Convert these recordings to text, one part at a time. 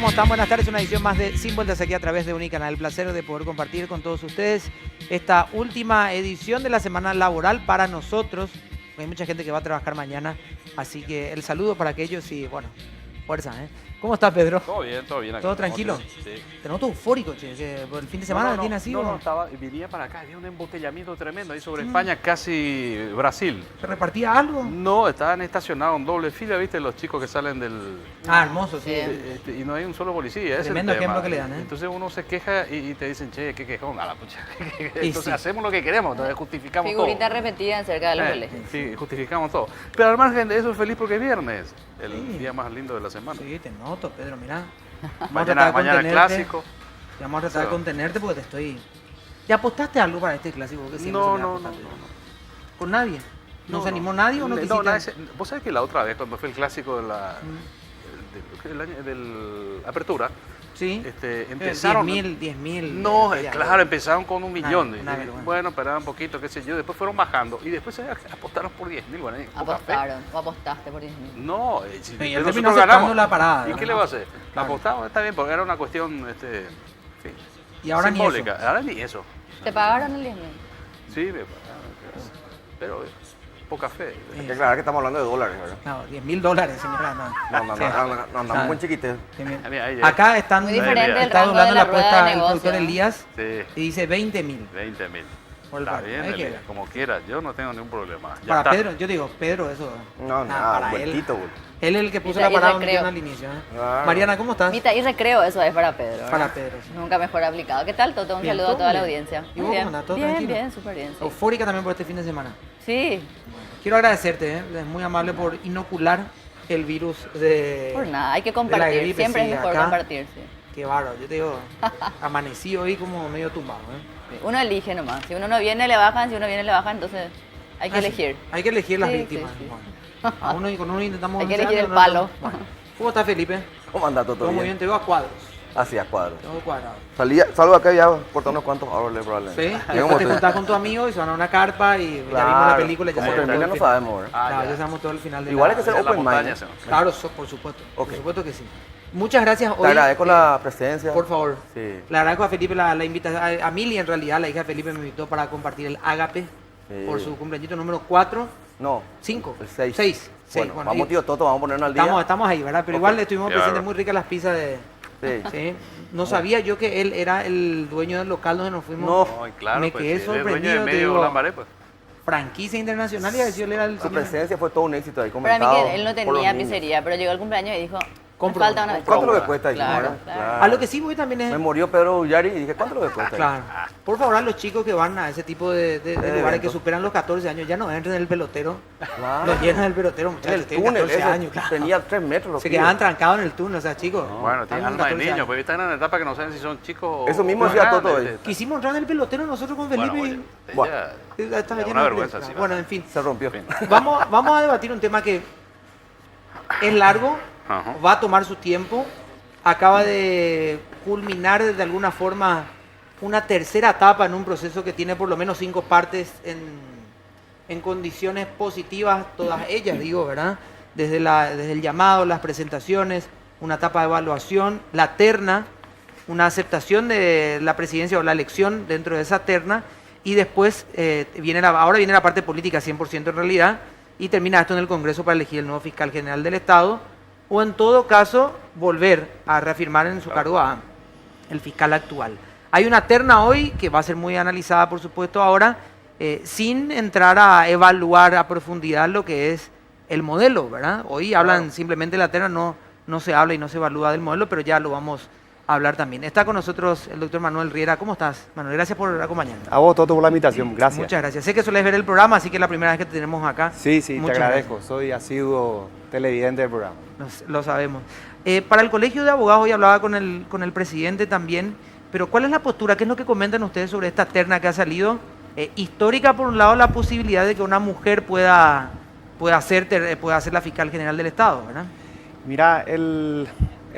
¿cómo están? Buenas tardes, una edición más de Sin Vueltas aquí a través de Unicanal. El placer de poder compartir con todos ustedes esta última edición de la semana laboral para nosotros. Hay mucha gente que va a trabajar mañana, así que el saludo para aquellos y, bueno, fuerza, ¿eh? ¿Cómo estás, Pedro? Todo bien, todo bien. ¿Todo tranquilo? Sí. Te noto eufórico, che, que por el fin de semana tiene así. No, venía para acá, había un embotellamiento tremendo ahí sobre España, casi Brasil. ¿Se repartía algo? No, estaban estacionados en doble fila, ¿viste? Los chicos que salen del... Ah, hermoso, sí. Y no hay un solo policía. Tremendo ejemplo que le dan, ¿eh? Entonces uno se queja y te dicen, che, qué quejón, a la pucha. Entonces sí, hacemos lo que queremos, entonces justificamos Figurita todo. repetida cerca de los colegios. Sí, justificamos todo. Pero al margen de eso, feliz porque es viernes, el día más lindo de la semana. Sí, te noto, Pedro, mirá. Mañana el clásico. Vamos a tratar de contenerte porque te estoy... ¿Ya apostaste algo para este clásico? Que siempre se me No. apostaste. ¿Con nadie? ¿No se animó nadie o no quisiste? Vos sabés que la otra vez, cuando fue el clásico de la del Apertura, Sí. Empezaron... 10.000. No, claro, empezaron con 1 millón. Bueno, esperaban un poquito, qué sé yo, después fueron bajando y después se apostaron por 10.000. Bueno, Apostaron, o apostaste por 10.000. no, Y él terminó nosotros aceptando ganamos. la parada. ¿Y qué le va a hacer? Claro. Apostamos, está bien, porque era una cuestión sí, Y ahora ni simbólica. eso. Ahora ni eso. ¿Te pagaron el 10.000? Sí, me pagaron, pero poca fe. Hay que aclarar que estamos hablando de dólares, ¿verdad? No, $10.000, señora. No, andamos muy chiquites. Acá están... Muy diferente el Está rango doblando de la la rueda apuesta de el negocio, productor ¿no? Elías Sí, y dice 20.000. 20.000. Por el Está barco. bien, Ahí Elías, queda. como quieras, yo no tengo ningún problema. Ya Para está. Pedro, yo digo, Pedro, eso... No, nada, para él. vueltito, güey. Él es el que puso Mitad la parada y recreo. al inicio. ¿eh? Claro. Mariana, ¿cómo estás? Mitad y recreo, eso es para Pedro, ¿verdad? Para Pedro, sí. Nunca mejor aplicado. ¿Qué tal, Toto? Un Bien, saludo a todo toda la bien. audiencia. ¿Y Muy vos bien. cómo andás? ¿Todo bien, tranquilo? bien, súper bien. Sí. Eufórica también por este fin de semana. Sí, Quiero agradecerte, es muy amable por inocular el virus de... por nada, hay que de la compartir. gripe, Siempre sí, es mejor acá. compartir, sí. Qué bárbaro, yo te digo, amanecí hoy como medio tumbado. ¿eh? Uno elige nomás. Si uno no viene, le bajan. Si uno viene, le bajan. Entonces hay que Ah, sí. elegir. Hay que elegir las Sí, víctimas. sí, sí. Bueno, a uno y con uno intentamos... Hay que vencer, elegir el no, palo. Bueno. ¿Cómo estás, Felipe? ¿Cómo anda todo Todo muy bien, te veo a cuadros. Así, a cuadros. Todo cuadrado. Salgo acá y ya corté unos cuantos árboles, ¿Sí? probablemente. Y Ya como después te estoy- juntás con tu amigo y se van a una carpa y ya vimos la Claro, película y ya como sabemos termina todo el no final. sabemos, ¿verdad? Claro, ya. ya sabemos todo el final de Igual la... hay que ser En la open montaña, mind. sí. Claro, por supuesto. Ok. Por supuesto que sí. Muchas gracias. Te agradezco la presencia. Por favor. Sí. Le agradezco a Felipe la invitación. A Mili, en realidad, la hija de Felipe me invitó para compartir el Ágape Sí. por su cumpleañito número 4. No. 5. El 6. 6. Bueno, vamos, tío Toto, vamos a ponernos al día. Estamos ahí, ¿verdad? Pero Ok. igual estuvimos Qué presentes, bárbaro. muy ricas las pizzas de... Sí. Sí. No sabía yo que él era el dueño del local donde nos fuimos. No. No, y claro, Me pues, quedé sí, él es dueño sorprendido, de te medio digo. Lambaré, pues. Franquicia internacional y a decir él era el Su señor. presencia fue todo un éxito ahí, Para mí comentado que él no por los tenía niños. pizzería, pero llegó el cumpleaños y dijo, me Compro falta una. una ¿Cuánto pizzería. lo que cuesta? Dijimos, Claro, ¿verdad? claro. A lo que sí voy también es... Me murió Pedro Ullari y dije, ¿cuánto lo que cuesta? Claro. Por favor, a los chicos que van a ese tipo de lugares que eventos. superan los 14 años, ya no entren en el pelotero. Claro. Los llenan del pelotero, muchachos, El tienen túnel 14 ese años, claro. tenía 3 metros. los Se pibes. quedaban trancados en el túnel, o sea, chicos. Bueno, están tiene con alma de 14 niño, años. pues están en una etapa que no saben si son chicos Eso mismo o decía grandes, Toto hoy. ¿viste? Quisimos entrar en el pelotero nosotros con Bueno, Felipe oye, Bueno. y estaba ya, lleno una de vergüenza, prensa. sí, Bueno, en fin. Se rompió. Vamos a debatir un tema que es largo, Ajá. va a tomar su tiempo, acaba de culminar de alguna forma una tercera etapa en un proceso que tiene por lo menos 5 partes en condiciones positivas, todas ellas, digo, ¿verdad? Desde el llamado, las presentaciones, una etapa de evaluación, la terna, una aceptación de la presidencia o la elección dentro de esa terna, y después ahora viene la parte política 100% en realidad, y termina esto en el Congreso para elegir el nuevo fiscal general del Estado, o en todo caso volver a reafirmar en su cargo a el fiscal actual. Hay una terna hoy que va a ser muy analizada, por supuesto, ahora, sin entrar a evaluar a profundidad lo que es el modelo, ¿verdad? Hoy hablan simplemente de la terna, no se habla y no se evalúa del modelo, pero ya lo vamos a hablar también. Está con nosotros el doctor Manuel Riera. ¿Cómo estás, Manuel? Gracias por acompañarnos. A vos, Toto, por la invitación. Gracias. Muchas gracias. Sé que sueles ver el programa, así que es la primera vez que te tenemos acá. Sí, te Muchas agradezco. Soy asiduo televidente del programa. Lo sabemos. Para el Colegio de Abogados, hoy hablaba con el presidente también, pero ¿cuál es la postura? ¿Qué es lo que comentan ustedes sobre esta terna que ha salido? Histórica, por un lado, la posibilidad de que una mujer pueda ser la fiscal general del Estado, ¿verdad? Mira, el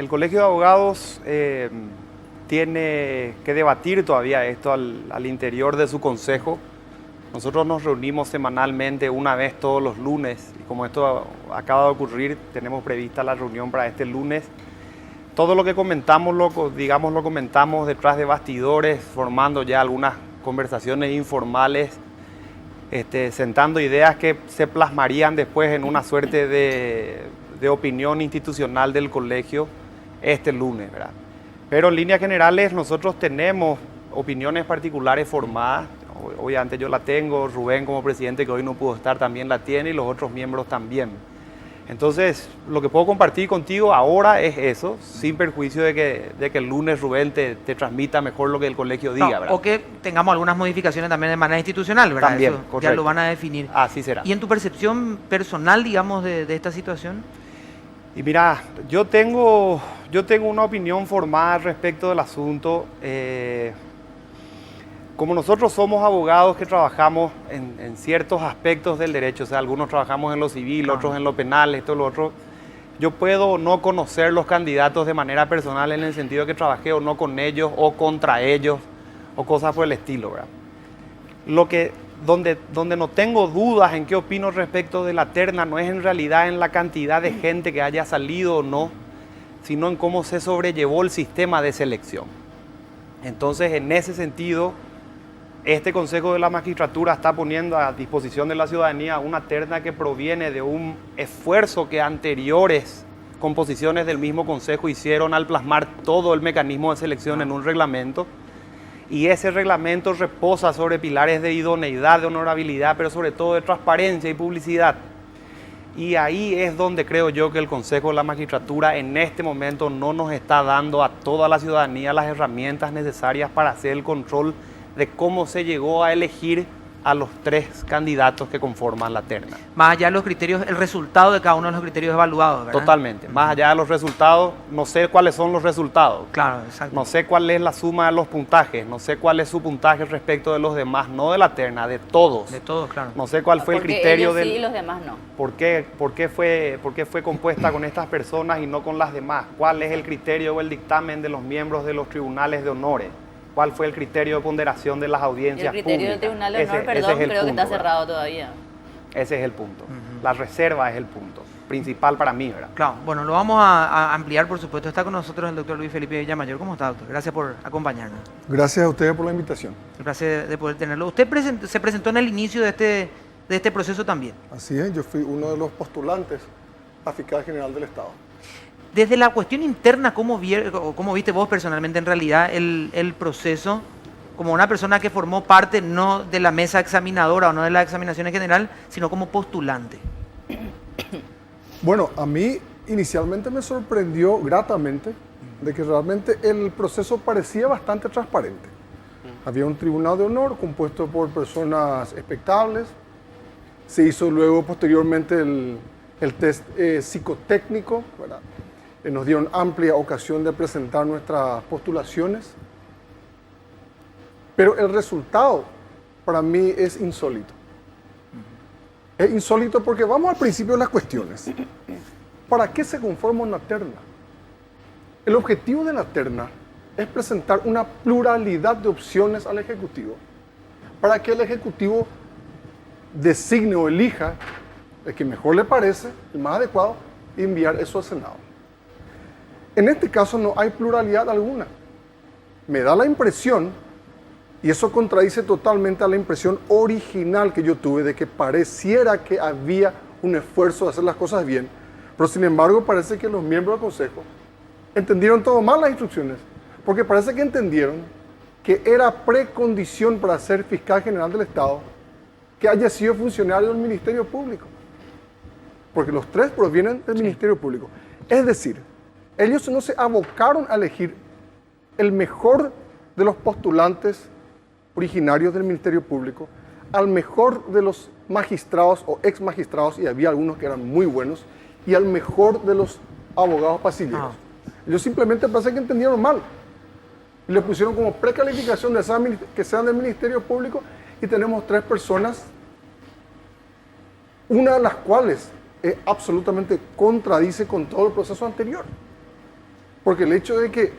Colegio de Abogados tiene que debatir todavía esto al interior de su consejo. Nosotros nos reunimos semanalmente una vez todos los lunes y como esto acaba de ocurrir, tenemos prevista la reunión para este lunes. todo lo que comentamos, lo comentamos detrás de bastidores, formando ya algunas conversaciones informales, sentando ideas que se plasmarían después en una suerte de opinión institucional del colegio este lunes, ¿verdad? Pero en líneas generales nosotros tenemos opiniones particulares formadas. Obviamente yo la tengo, Rubén como presidente que hoy no pudo estar también la tiene y los otros miembros también. Entonces, lo que puedo compartir contigo ahora es eso, sin perjuicio de que el lunes Rubén te transmita mejor lo que el colegio diga, ¿verdad? O que tengamos algunas modificaciones también de manera institucional, ¿verdad? También, Eso correcto. ya lo van a definir. Así será. ¿Y en tu percepción personal, digamos, de esta situación? Y mira, yo tengo una opinión formada respecto del asunto. Como nosotros somos abogados que trabajamos en ciertos aspectos del derecho, o sea, algunos trabajamos en lo civil, otros en lo penal, esto, lo otro, yo puedo no conocer los candidatos de manera personal en el sentido de que trabajé o no con ellos o contra ellos o cosas por el estilo, ¿verdad? Donde no tengo dudas en qué opino respecto de la terna no es en realidad en la cantidad de gente que haya salido o no, sino en cómo se sobrellevó el sistema de selección. Entonces, en ese sentido, este Consejo de la Magistratura está poniendo a disposición de la ciudadanía una terna que proviene de un esfuerzo que anteriores composiciones del mismo Consejo hicieron al plasmar todo el mecanismo de selección en un reglamento. Y ese reglamento reposa sobre pilares de idoneidad, de honorabilidad, pero sobre todo de transparencia y publicidad. Y ahí es donde creo yo que el Consejo de la Magistratura en este momento no nos está dando a toda la ciudadanía las herramientas necesarias para hacer el control de cómo se llegó a elegir a los 3 candidatos que conforman la terna. Más allá de los criterios, el resultado de cada uno de los criterios evaluados, ¿verdad? Totalmente. Más allá de los resultados, no sé cuáles son los resultados. Claro, exacto. No sé cuál es la suma de los puntajes, no sé cuál es su puntaje respecto de los demás, no de la terna, de todos. De todos, claro. No sé cuál fue el Porque criterio ellos sí del... y los demás no. ¿Por qué fue compuesta con estas personas y no con las demás? ¿Cuál es el criterio o el dictamen de los miembros de los tribunales de honores? ¿Cuál fue el criterio de ponderación de las audiencias El criterio públicas? del Tribunal de Honor, Ese perdón, es el creo que está punto, cerrado todavía. Ese es el punto. La reserva es el punto principal para mí, ¿verdad? Claro, bueno, lo vamos a ampliar, por supuesto. Está con nosotros el doctor Luis Felipe Villamayor. ¿Cómo está, doctor? Gracias por acompañarnos. Gracias a ustedes por la invitación. El placer de poder tenerlo. Usted se presentó en el inicio de este proceso también. Así es, yo fui uno de los postulantes a fiscal general del Estado. Desde la cuestión interna, ¿cómo viste vos personalmente en realidad el proceso? Como una persona que formó parte no de la mesa examinadora o no de la examinación en general, sino como postulante. Bueno, a mí inicialmente me sorprendió gratamente de que realmente el proceso parecía bastante transparente. Había un tribunal de honor compuesto por personas expectables. Se hizo luego posteriormente el test psicotécnico, ¿verdad? Nos dieron amplia ocasión de presentar nuestras postulaciones. Pero el resultado para mí es insólito. Es insólito porque vamos al principio de las cuestiones. ¿Para qué se conforma una terna? El objetivo de la terna es presentar una pluralidad de opciones al Ejecutivo para que el Ejecutivo designe o elija el que mejor le parece, el más adecuado, y enviar eso al Senado. En este caso no hay pluralidad alguna. Me da la impresión, y eso contradice totalmente a la impresión original que yo tuve de que pareciera que había un esfuerzo de hacer las cosas bien, pero sin embargo parece que los miembros del Consejo entendieron todo mal las instrucciones, porque parece que entendieron que era precondición para ser fiscal general del Estado que haya sido funcionario del Ministerio Público, porque los 3 provienen del Ministerio Público. Es decir, ellos no se abocaron a elegir el mejor de los postulantes originarios del Ministerio Público, al mejor de los magistrados o ex magistrados, y había algunos que eran muy buenos, y al mejor de los abogados pasilleros. Ellos simplemente parece que entendieron mal. Y le pusieron como precalificación de que sean del Ministerio Público, y tenemos 3 personas, una de las cuales absolutamente contradice con todo el proceso anterior. Porque el hecho de que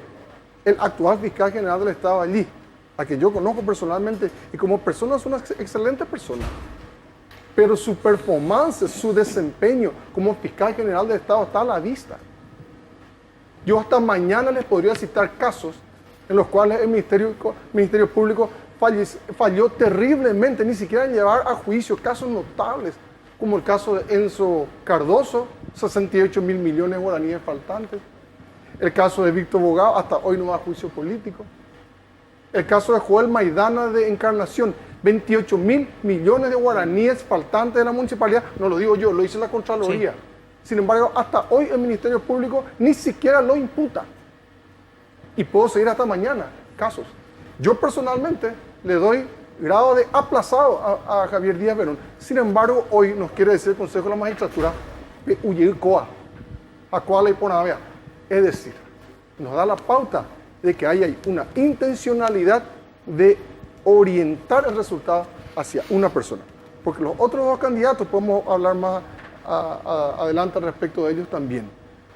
el actual fiscal general del Estado allí, a que yo conozco personalmente, y como persona es una excelente persona, pero su performance, su desempeño como fiscal general del Estado está a la vista. Yo hasta mañana les podría citar casos en los cuales el Ministerio Público falló terriblemente, ni siquiera en llevar a juicio casos notables, como el caso de Enzo Cardoso, 68 mil millones de guaraníes faltantes. El caso de Víctor Bogao, hasta hoy no va a juicio político. El caso de Joel Maidana de Encarnación, 28 mil millones de guaraníes faltantes de la municipalidad. No lo digo yo, lo dice la Contraloría. Sí. Sin embargo, hasta hoy el Ministerio Público ni siquiera lo imputa. Y puedo seguir hasta mañana casos. Yo personalmente le doy grado de aplazado a Javier Díaz Verón. Sin embargo, hoy nos quiere decir el Consejo de la Magistratura que huye coa, a cual le pone a ver. Es decir, nos da la pauta de que hay una intencionalidad de orientar el resultado hacia una persona. Porque los otros dos candidatos podemos hablar más adelante respecto de ellos también.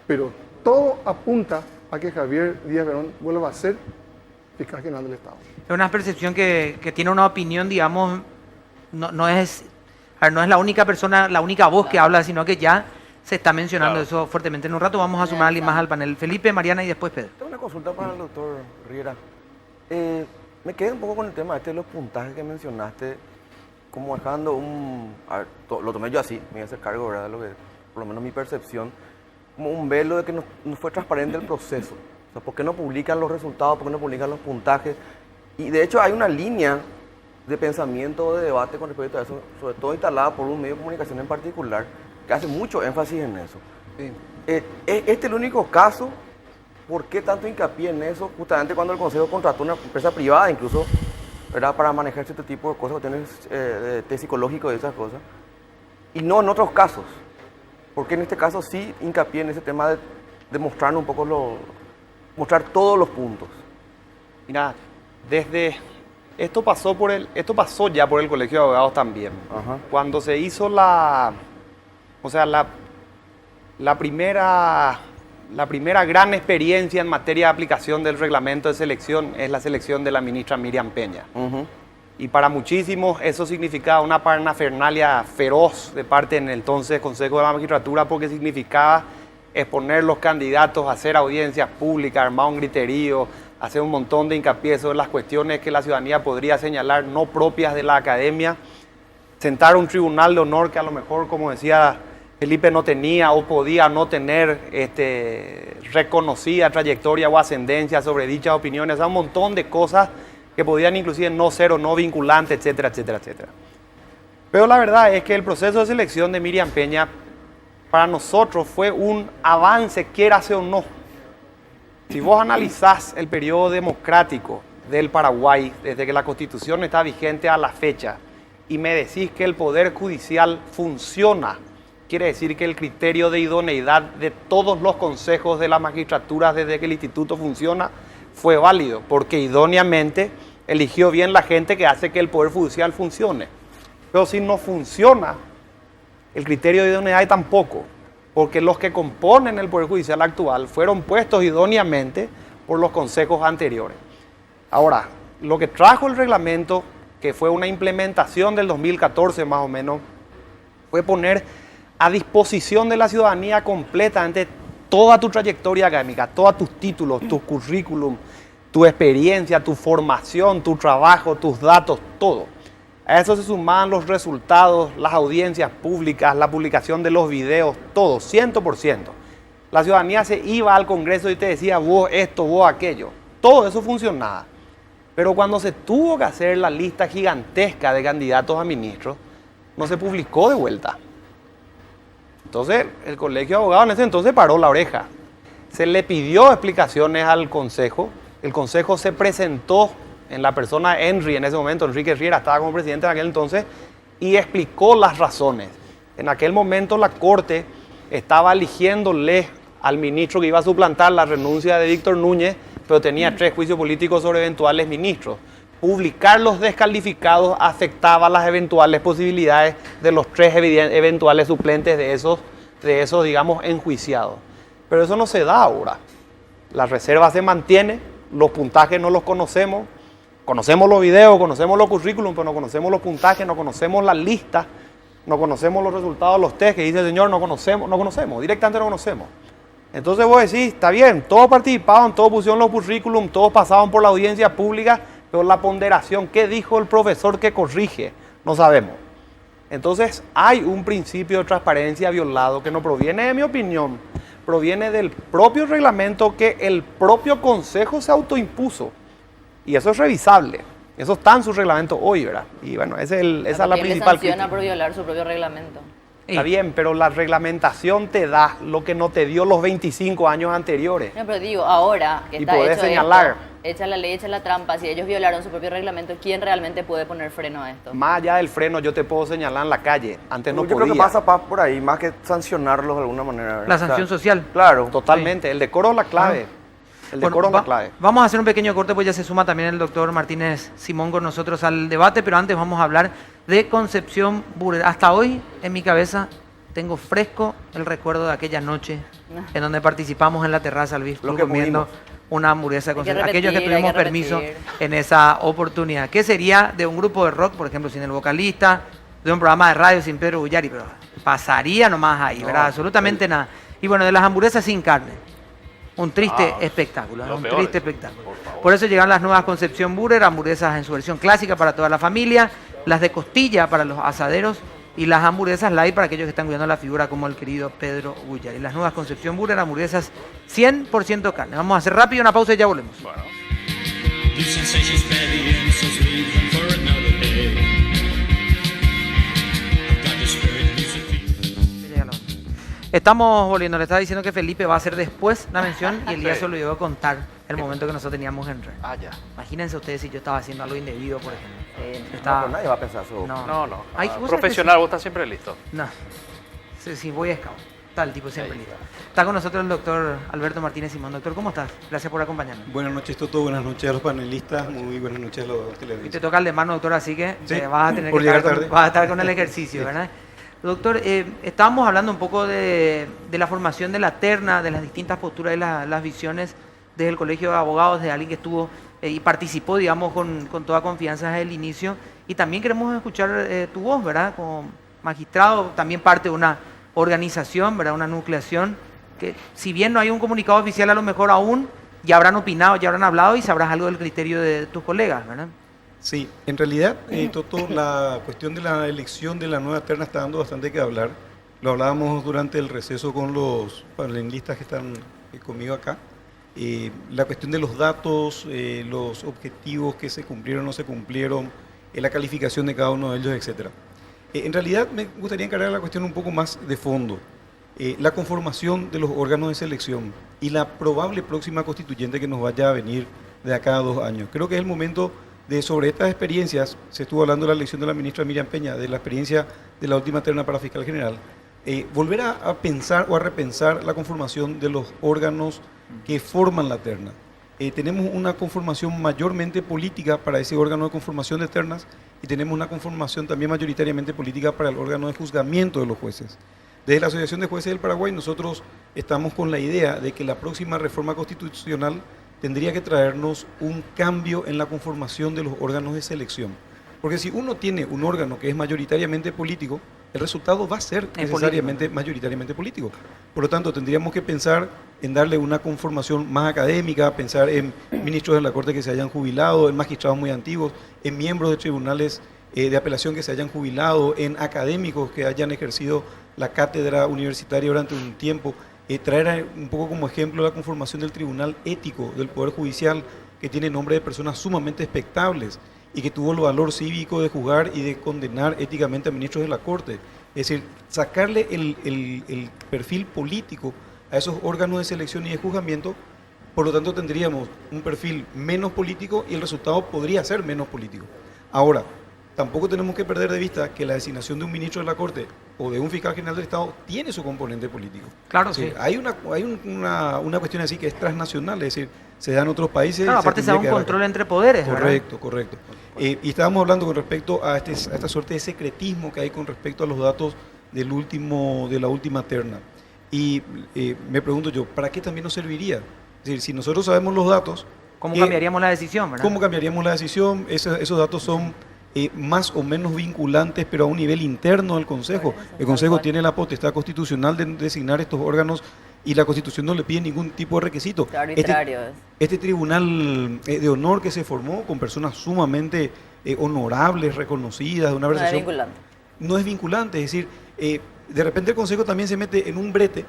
Pero todo apunta a que Javier Díaz Verón vuelva a ser fiscal general del Estado. Es una percepción que tiene una opinión, digamos, no es la única persona, la única voz que habla, sino que ya se está mencionando eso fuertemente. En un rato vamos a sumar a alguien más al panel. Felipe, Mariana y después Pedro. Tengo una consulta para el doctor Riera. Me quedé un poco con el tema de los puntajes que mencionaste, como dejando lo tomé yo así, me voy a hacer cargo, ¿verdad? Lo que, por lo menos mi percepción, como un velo de que no fue transparente el proceso. O sea, ¿por qué no publican los resultados? ¿Por qué no publican los puntajes? Y de hecho hay una línea de pensamiento, de debate con respecto a eso, sobre todo instalada por un medio de comunicación en particular, que hace mucho énfasis en eso. Sí. ¿Este es el único caso? ¿Por qué tanto hincapié en eso? Justamente cuando el Consejo contrató una empresa privada, incluso, ¿verdad?, para manejar este tipo de cosas, cuestiones de test psicológico y esas cosas, y no en otros casos. Porque en este caso sí hincapié en ese tema de mostrar un poco mostrar todos los puntos. Mira, esto pasó ya por el Colegio de Abogados también. Ajá. Cuando se hizo la primera gran experiencia en materia de aplicación del reglamento de selección es la selección de la ministra Miriam Peña. Uh-huh. Y para muchísimos eso significaba una parafernalia feroz de parte del entonces Consejo de la Magistratura, porque significaba exponer los candidatos, hacer audiencias públicas, armar un griterío, hacer un montón de hincapié sobre las cuestiones que la ciudadanía podría señalar no propias de la academia, sentar un tribunal de honor que a lo mejor, como decía Felipe, no tenía o podía no tener reconocida trayectoria o ascendencia sobre dichas opiniones, o sea, un montón de cosas que podían inclusive no ser o no vinculantes, etcétera, etcétera, etcétera. Pero la verdad es que el proceso de selección de Miriam Peña para nosotros fue un avance, quiérase o no. Si vos analizás el periodo democrático del Paraguay, desde que la Constitución está vigente a la fecha, y me decís que el Poder Judicial funciona, quiere decir que el criterio de idoneidad de todos los consejos de la magistratura desde que el instituto funciona fue válido, porque idóneamente eligió bien la gente que hace que el Poder Judicial funcione. Pero si no funciona, el criterio de idoneidad tampoco, porque los que componen el Poder Judicial actual fueron puestos idóneamente por los consejos anteriores. Ahora, lo que trajo el reglamento, que fue una implementación del 2014 más o menos, fue poner a disposición de la ciudadanía completamente toda tu trayectoria académica, todos tus títulos, tu currículum, tu experiencia, tu formación, tu trabajo, tus datos, todo. A eso se sumaban los resultados, las audiencias públicas, la publicación de los videos, todo, 100%. La ciudadanía se iba al Congreso y te decía, vos esto, vos aquello. Todo eso funcionaba. Pero cuando se tuvo que hacer la lista gigantesca de candidatos a ministros, no se publicó de vuelta. Entonces, el Colegio de Abogados en ese entonces paró la oreja. Se le pidió explicaciones al Consejo. El Consejo se presentó en la persona Henry, en ese momento, Enrique Riera estaba como presidente en aquel entonces, y explicó las razones. En aquel momento la Corte estaba eligiéndole al ministro que iba a suplantar la renuncia de Víctor Núñez, pero tenía 3 juicios políticos sobre eventuales ministros. Publicar los descalificados afectaba las eventuales posibilidades de los 3 eventuales suplentes de esos, digamos, enjuiciados. Pero eso no se da ahora. La reserva se mantiene, los puntajes no los conocemos. Conocemos los videos, conocemos los currículums, pero no conocemos los puntajes, no conocemos las listas, no conocemos los resultados de los test que dice el señor, no conocemos, directamente no conocemos. Entonces vos decís, está bien, todos participaban, todos pusieron los currículum, todos pasaban por la audiencia pública, pero la ponderación, ¿qué dijo el profesor que corrige? No sabemos. Entonces hay un principio de transparencia violado que no proviene de mi opinión, proviene del propio reglamento que el propio Consejo se autoimpuso. Y eso es revisable. Eso está en su reglamento hoy, ¿verdad? Y bueno, esa es la principal sanciona crítica. por violar su propio reglamento. Está bien, pero la reglamentación te da lo que no te dio los 25 años anteriores. No, pero digo, ahora que Y está podés hecho señalar. esto, echa la ley, echa la trampa, si ellos violaron su propio reglamento, ¿quién realmente puede poner freno a esto? Más allá del freno, yo te puedo señalar en la calle. Antes no Yo podía. creo que pasa por ahí, más que sancionarlos de alguna manera. ¿verdad? La sanción social. Claro. Totalmente. El decoro es la clave. El Bueno, decoro es la clave. vamos a hacer un pequeño corte, pues ya se suma también el doctor Martínez Simón con nosotros al debate, pero antes vamos a hablar de Concepción Burger. Hasta hoy, en mi cabeza, tengo fresco el recuerdo de aquella noche en donde participamos en la terraza al Bispo Lo que comiendo una hamburguesa de Hay que Concepción. Aquellos que repetir, hay tuvimos que permiso repetir. en esa oportunidad. ¿Qué sería de un grupo de rock, por ejemplo, sin el vocalista, de un programa de radio sin Pedro Bullari? Pero pasaría nomás ahí, ¿verdad? Absolutamente nada. Y bueno, de las hamburguesas sin carne. Un triste espectáculo, lo un peor triste es, espectáculo. por favor. Por eso llegaron las nuevas Concepción Burger, hamburguesas en su versión clásica para toda la familia, las de costilla para los asaderos y las hamburguesas light para aquellos que están cuidando la figura como el querido Pedro Bullari. Las nuevas Concepción Burger, hamburguesas 100% carne. Vamos a hacer rápido una pausa y ya volvemos. Bueno. New sensations ready and so leave them for another day. I've got the spirit music. Estamos volviendo, le estaba diciendo que Felipe va a hacer después la mención y Elías se lo iba a contar el momento que nosotros teníamos en red. Ah, ya. Imagínense ustedes si yo estaba haciendo algo indebido, por ejemplo. No, Estaba- pero nadie va a pensar eso. No. No. Ay, Ah, vos sabés profesional, vos estás siempre listo. No, sí, voy a scout. Está el tipo siempre listo. Está con nosotros el doctor Alberto Martínez Simón. Doctor, ¿cómo estás? Gracias por acompañarnos. Buenas noches, Toto. Buenas noches a los panelistas. Muy buenas noches a los Y te televidentes. toca el de mano, doctor, así que Sí, vas a tener por que estar llegar con, tarde. vas a estar con el ejercicio, ¿verdad? Doctor, estábamos hablando un poco de la formación de la terna, de las distintas posturas y las visiones desde el Colegio de Abogados, de alguien que estuvo y participó, digamos, con toda confianza desde el inicio. Y también queremos escuchar tu voz, ¿verdad? Como magistrado, también parte de una organización, ¿verdad? Una nucleación, que si bien no hay un comunicado oficial, a lo mejor aún ya habrán opinado, ya habrán hablado y sabrás algo del criterio de tus colegas, ¿verdad? Sí, en realidad, Toto, la cuestión de la elección de la nueva terna está dando bastante que hablar. Lo hablábamos durante el receso con los panelistas que están conmigo acá. La cuestión de los datos, los objetivos que se cumplieron o no se cumplieron, la calificación de cada uno de ellos, etc. En realidad, me gustaría encargar la cuestión un poco más de fondo. La conformación de los órganos de selección y la probable próxima constituyente que nos vaya a venir de acá a 2 años. Creo que es el momento de, sobre estas experiencias, se estuvo hablando de la elección de la ministra Miriam Peña, de la experiencia de la última terna para fiscal general, volver a pensar o a repensar la conformación de los órganos que forman la terna. Tenemos una conformación mayormente política para ese órgano de conformación de ternas y tenemos una conformación también mayoritariamente política para el órgano de juzgamiento de los jueces. Desde la Asociación de Jueces del Paraguay nosotros estamos con la idea de que la próxima reforma constitucional tendría que traernos un cambio en la conformación de los órganos de selección. Porque si uno tiene un órgano que es mayoritariamente político, el resultado va a ser necesariamente mayoritariamente político. Por lo tanto, tendríamos que pensar en darle una conformación más académica, pensar en ministros de la Corte que se hayan jubilado, en magistrados muy antiguos, en miembros de tribunales de apelación que se hayan jubilado, en académicos que hayan ejercido la cátedra universitaria durante un tiempo, traer un poco como ejemplo la conformación del Tribunal Ético del Poder Judicial, que tiene nombre de personas sumamente expectables y que tuvo el valor cívico de juzgar y de condenar éticamente a ministros de la Corte. Es decir, sacarle el perfil político a esos órganos de selección y de juzgamiento, por lo tanto tendríamos un perfil menos político y el resultado podría ser menos político. Ahora, tampoco tenemos que perder de vista que la designación de un ministro de la Corte o de un fiscal general del Estado tiene su componente político. Claro, Sí, sí. hay una cuestión así que es transnacional, es decir, se da en otros países. Claro, aparte se da un tendría que dar control acá. entre poderes, ¿verdad? Correcto, correcto. Y estábamos hablando con respecto a esta suerte de secretismo que hay con respecto a los datos de la última terna. Y me pregunto yo, ¿para qué también nos serviría? Es decir, si nosotros sabemos los datos, ¿Cómo cambiaríamos la decisión, verdad? ¿cómo cambiaríamos la decisión? Esos datos son más o menos vinculantes, pero a un nivel interno del Consejo. El Consejo tiene la potestad constitucional de designar estos órganos y la Constitución no le pide ningún tipo de requisito. Qué arbitrario es. Este tribunal de honor que se formó con personas sumamente honorables, reconocidas, de una No es versación, vinculante. no es vinculante, es decir, de repente el Consejo también se mete en un brete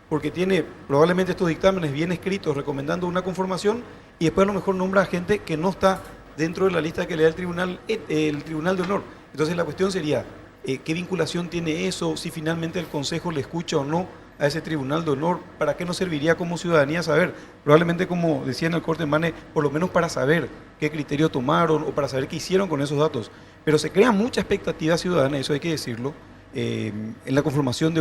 porque tiene probablemente estos dictámenes bien escritos recomendando una conformación y después a lo mejor nombra a gente que no está dentro de la lista que le da el tribunal de honor. Entonces la cuestión sería, ¿qué vinculación tiene eso? Si finalmente el Consejo le escucha o no a ese tribunal de honor, ¿para qué nos serviría como ciudadanía saber? Probablemente, como decía en el corte Mane, por lo menos para saber qué criterio tomaron o para saber qué hicieron con esos datos. Pero se crea mucha expectativa ciudadana, eso hay que decirlo, en la conformación de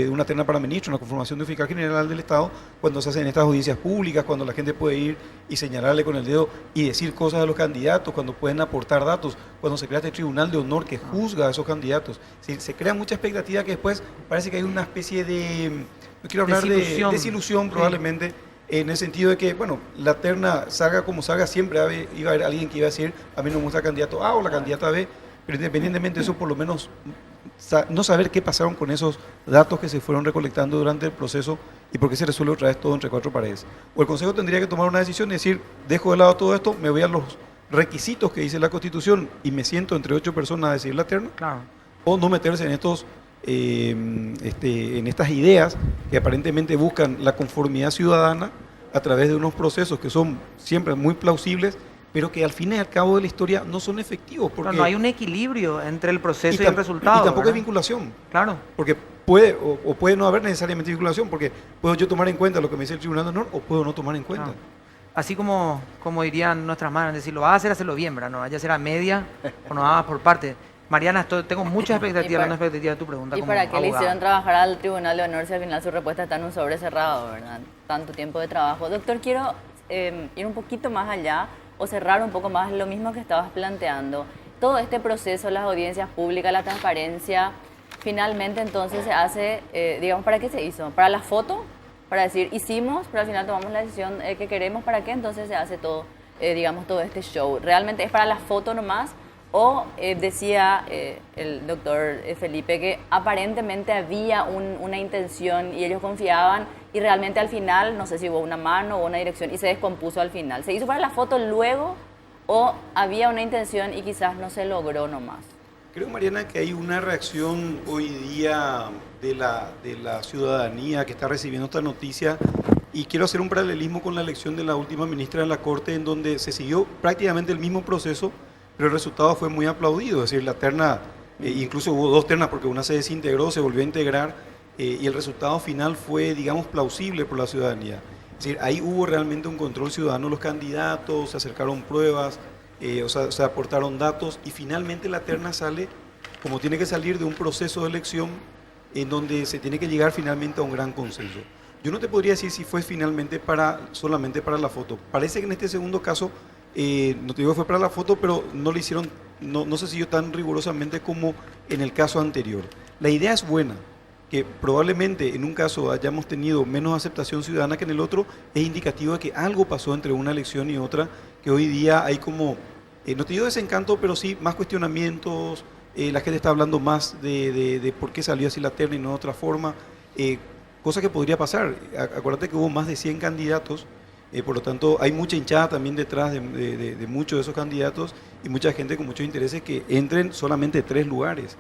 una terna para ministro, en la conformación de un fiscal general del Estado, cuando se hacen estas audiencias públicas, cuando la gente puede ir y señalarle con el dedo y decir cosas a los candidatos, cuando pueden aportar datos, cuando se crea este tribunal de honor que juzga a esos candidatos. Se crea mucha expectativa que después parece que hay una especie de, no quiero hablar de desilusión probablemente, en el sentido de que, bueno, la terna salga como salga, siempre iba a haber alguien que iba a decir, a mí no me gusta el candidato A o la candidata B, pero independientemente de eso, por lo menos no saber qué pasaron con esos datos que se fueron recolectando durante el proceso y por qué se resuelve otra vez todo entre cuatro paredes. O el Consejo tendría que tomar una decisión y decir, dejo de lado todo esto, me voy a los requisitos que dice la Constitución y me siento entre 8 personas a decidir la terna, Claro. o no meterse en estos en estas ideas que aparentemente buscan la conformidad ciudadana a través de unos procesos que son siempre muy plausibles, pero que al fin y al cabo de la historia no son efectivos. Porque No hay un equilibrio entre el proceso y el resultado. Y tampoco ¿verdad? hay vinculación. Claro. Porque puede o puede no haber necesariamente vinculación, porque puedo yo tomar en cuenta lo que me dice el Tribunal de Honor o puedo no tomar en cuenta. Claro. Así como dirían nuestras madres, decir, lo vas a hacer, hacerlo bien, ¿verdad? No vaya a ser a media o no hagas por parte. Mariana, tengo muchas expectativas, no expectativas de tu pregunta. ¿Y como para qué le abogada. hicieron trabajar al Tribunal de Honor si al final su respuesta está en un sobre cerrado, ¿verdad? Tanto tiempo de trabajo. Doctor, quiero ir un poquito más allá o cerrar un poco más lo mismo que estabas planteando. Todo este proceso, las audiencias públicas, la transparencia, finalmente entonces se hace, digamos, ¿para qué se hizo? ¿Para la foto? Para decir, hicimos, pero al final tomamos la decisión que queremos, ¿para qué entonces se hace todo, digamos, todo este show? ¿Realmente es para la foto nomás? O decía el doctor Felipe que aparentemente había una intención y ellos confiaban y realmente al final, no sé si hubo una mano o una dirección y se descompuso al final. ¿Se hizo para la foto luego o había una intención y quizás no se logró nomás? Creo, Mariana, que hay una reacción hoy día de la ciudadanía que está recibiendo esta noticia y quiero hacer un paralelismo con la elección de la última ministra de la Corte en donde se siguió prácticamente el mismo proceso, pero el resultado fue muy aplaudido, es decir, la terna, incluso hubo 2 ternas porque una se desintegró, se volvió a integrar y el resultado final fue, digamos, plausible por la ciudadanía. Es decir, ahí hubo realmente un control ciudadano de los candidatos, se acercaron pruebas, se aportaron datos y finalmente la terna sale como tiene que salir de un proceso de elección en donde se tiene que llegar finalmente a un gran consenso. Yo no te podría decir si fue finalmente solamente para la foto. Parece que en este segundo caso, no te digo que fue para la foto, pero no le hicieron, no se siguió tan rigurosamente como en el caso anterior. La idea es buena, que probablemente en un caso hayamos tenido menos aceptación ciudadana que en el otro, es indicativo de que algo pasó entre una elección y otra, que hoy día hay como, no te digo desencanto, pero sí más cuestionamientos, la gente está hablando más de por qué salió así la terna y no de otra forma, cosa que podría pasar. Acuérdate que hubo más de 100 candidatos, por lo tanto hay mucha hinchada también detrás de muchos de esos candidatos y mucha gente con muchos intereses que entren solamente 3 lugares.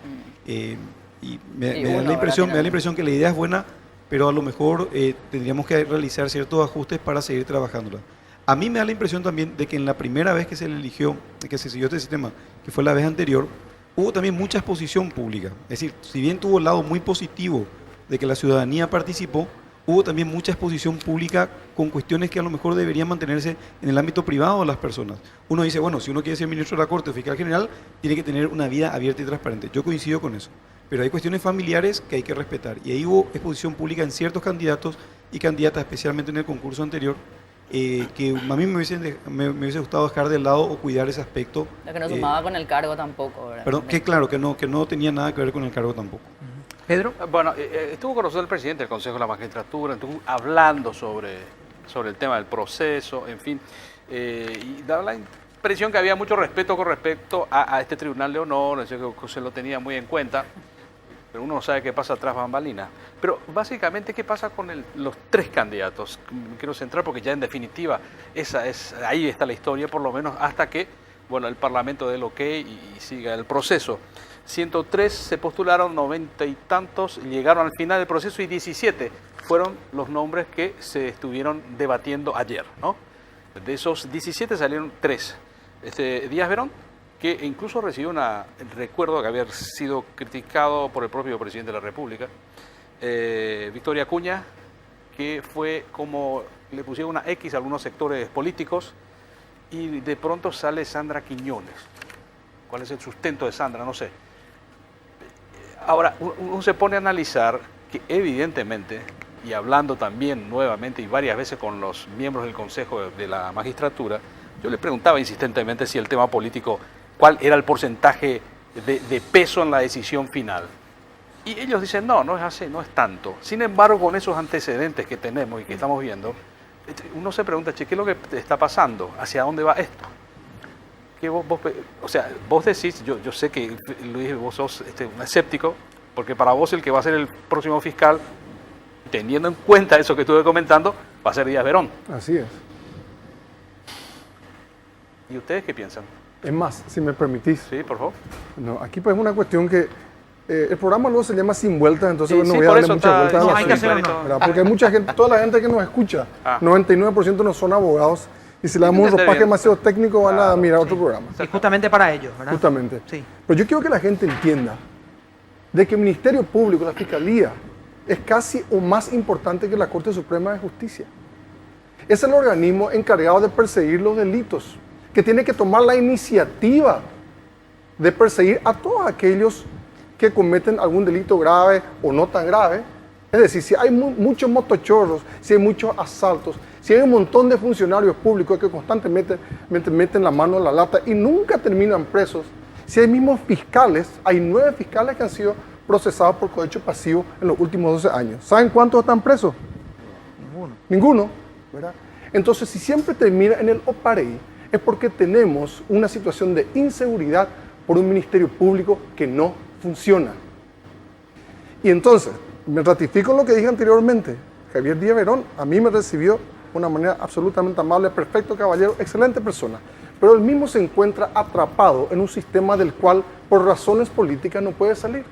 Y me da la impresión que la idea es buena, pero a lo mejor tendríamos que realizar ciertos ajustes para seguir trabajándola. A mí me da la impresión también de que en la primera vez que se le eligió, que se siguió este sistema, que fue la vez anterior, hubo también mucha exposición pública. Es decir, si bien tuvo el lado muy positivo de que la ciudadanía participó, hubo también mucha exposición pública con cuestiones que a lo mejor deberían mantenerse en el ámbito privado de las personas. Uno dice, bueno, si uno quiere ser ministro de la Corte o fiscal general, tiene que tener una vida abierta y transparente. Yo coincido con eso. Pero hay cuestiones familiares que hay que respetar. Y ahí hubo exposición pública en ciertos candidatos y candidatas, especialmente en el concurso anterior, que a mí me hubiese gustado dejar de lado o cuidar ese aspecto. Lo que no sumaba con el cargo tampoco, ¿verdad? Perdón, que claro, que no tenía nada que ver con el cargo tampoco. Pedro. Bueno, estuvo con nosotros el presidente del Consejo de la Magistratura, estuvo hablando sobre el tema del proceso, en fin, y daba la impresión que había mucho respeto con respecto a este Tribunal de Honor, que se lo tenía muy en cuenta. pero uno no sabe qué pasa tras bambalinas. Pero básicamente, ¿qué pasa con los 3 candidatos? Me quiero centrar porque ya en definitiva ahí está la historia, por lo menos hasta que bueno, el Parlamento dé el ok y siga el proceso. 103 se postularon, 90 y tantos llegaron al final del proceso y 17 fueron los nombres que se estuvieron debatiendo ayer, ¿no? De esos 17 salieron 3. Díaz Verón, que incluso recibió recuerdo que había sido criticado por el propio presidente de la República. Victoria Acuña, que fue como le pusieron una X a algunos sectores políticos, y de pronto sale Sandra Quiñones. ¿Cuál es el sustento de Sandra? No sé. Ahora, uno se pone a analizar que evidentemente, y hablando también nuevamente y varias veces con los miembros del Consejo de la Magistratura, yo les preguntaba insistentemente si el tema político, cuál era el porcentaje de peso en la decisión final. Y ellos dicen, no es así, no es tanto. Sin embargo, con esos antecedentes que tenemos y que estamos viendo, uno se pregunta, che, ¿qué es lo que está pasando? ¿Hacia dónde va esto? ¿Qué vos decís, yo sé que, Luis, vos sos un escéptico, porque para vos el que va a ser el próximo fiscal, teniendo en cuenta eso que estuve comentando, va a ser Díaz Verón. Así es. ¿Y ustedes qué piensan? Es más, si me permitís. Sí, por favor. No, aquí pues es una cuestión que el programa luego se llama Sin Vueltas, entonces Sí, no sí, voy a por darle eso muchas vueltas. no, al hay que asunto, hacerlo, ¿verdad? Porque hay mucha gente, toda la gente que nos escucha, 99% no son abogados, y si le damos un Entender ropaje bien. demasiado técnico van a mirar otro programa. Y justamente para ellos, ¿verdad? Justamente. Sí. Pero yo quiero que la gente entienda de que el Ministerio Público, la Fiscalía, es casi o más importante que la Corte Suprema de Justicia. Es el organismo encargado de perseguir los delitos, que tiene que tomar la iniciativa de perseguir a todos aquellos que cometen algún delito grave o no tan grave. Es decir, si hay muchos motochorros, si hay muchos asaltos, si hay un montón de funcionarios públicos que constantemente meten la mano en la lata y nunca terminan presos, si hay mismos fiscales, hay 9 fiscales que han sido procesados por cohecho pasivo en los últimos 12 años. ¿Saben cuántos están presos? Ninguno, ¿verdad? Entonces, si siempre termina en el OPAREI, es porque tenemos una situación de inseguridad por un ministerio público que no funciona. Y entonces, me ratifico en lo que dije anteriormente. Javier Díaz Verón a mí me recibió de una manera absolutamente amable, perfecto caballero, excelente persona. Pero él mismo se encuentra atrapado en un sistema del cual, por razones políticas, no puede salir.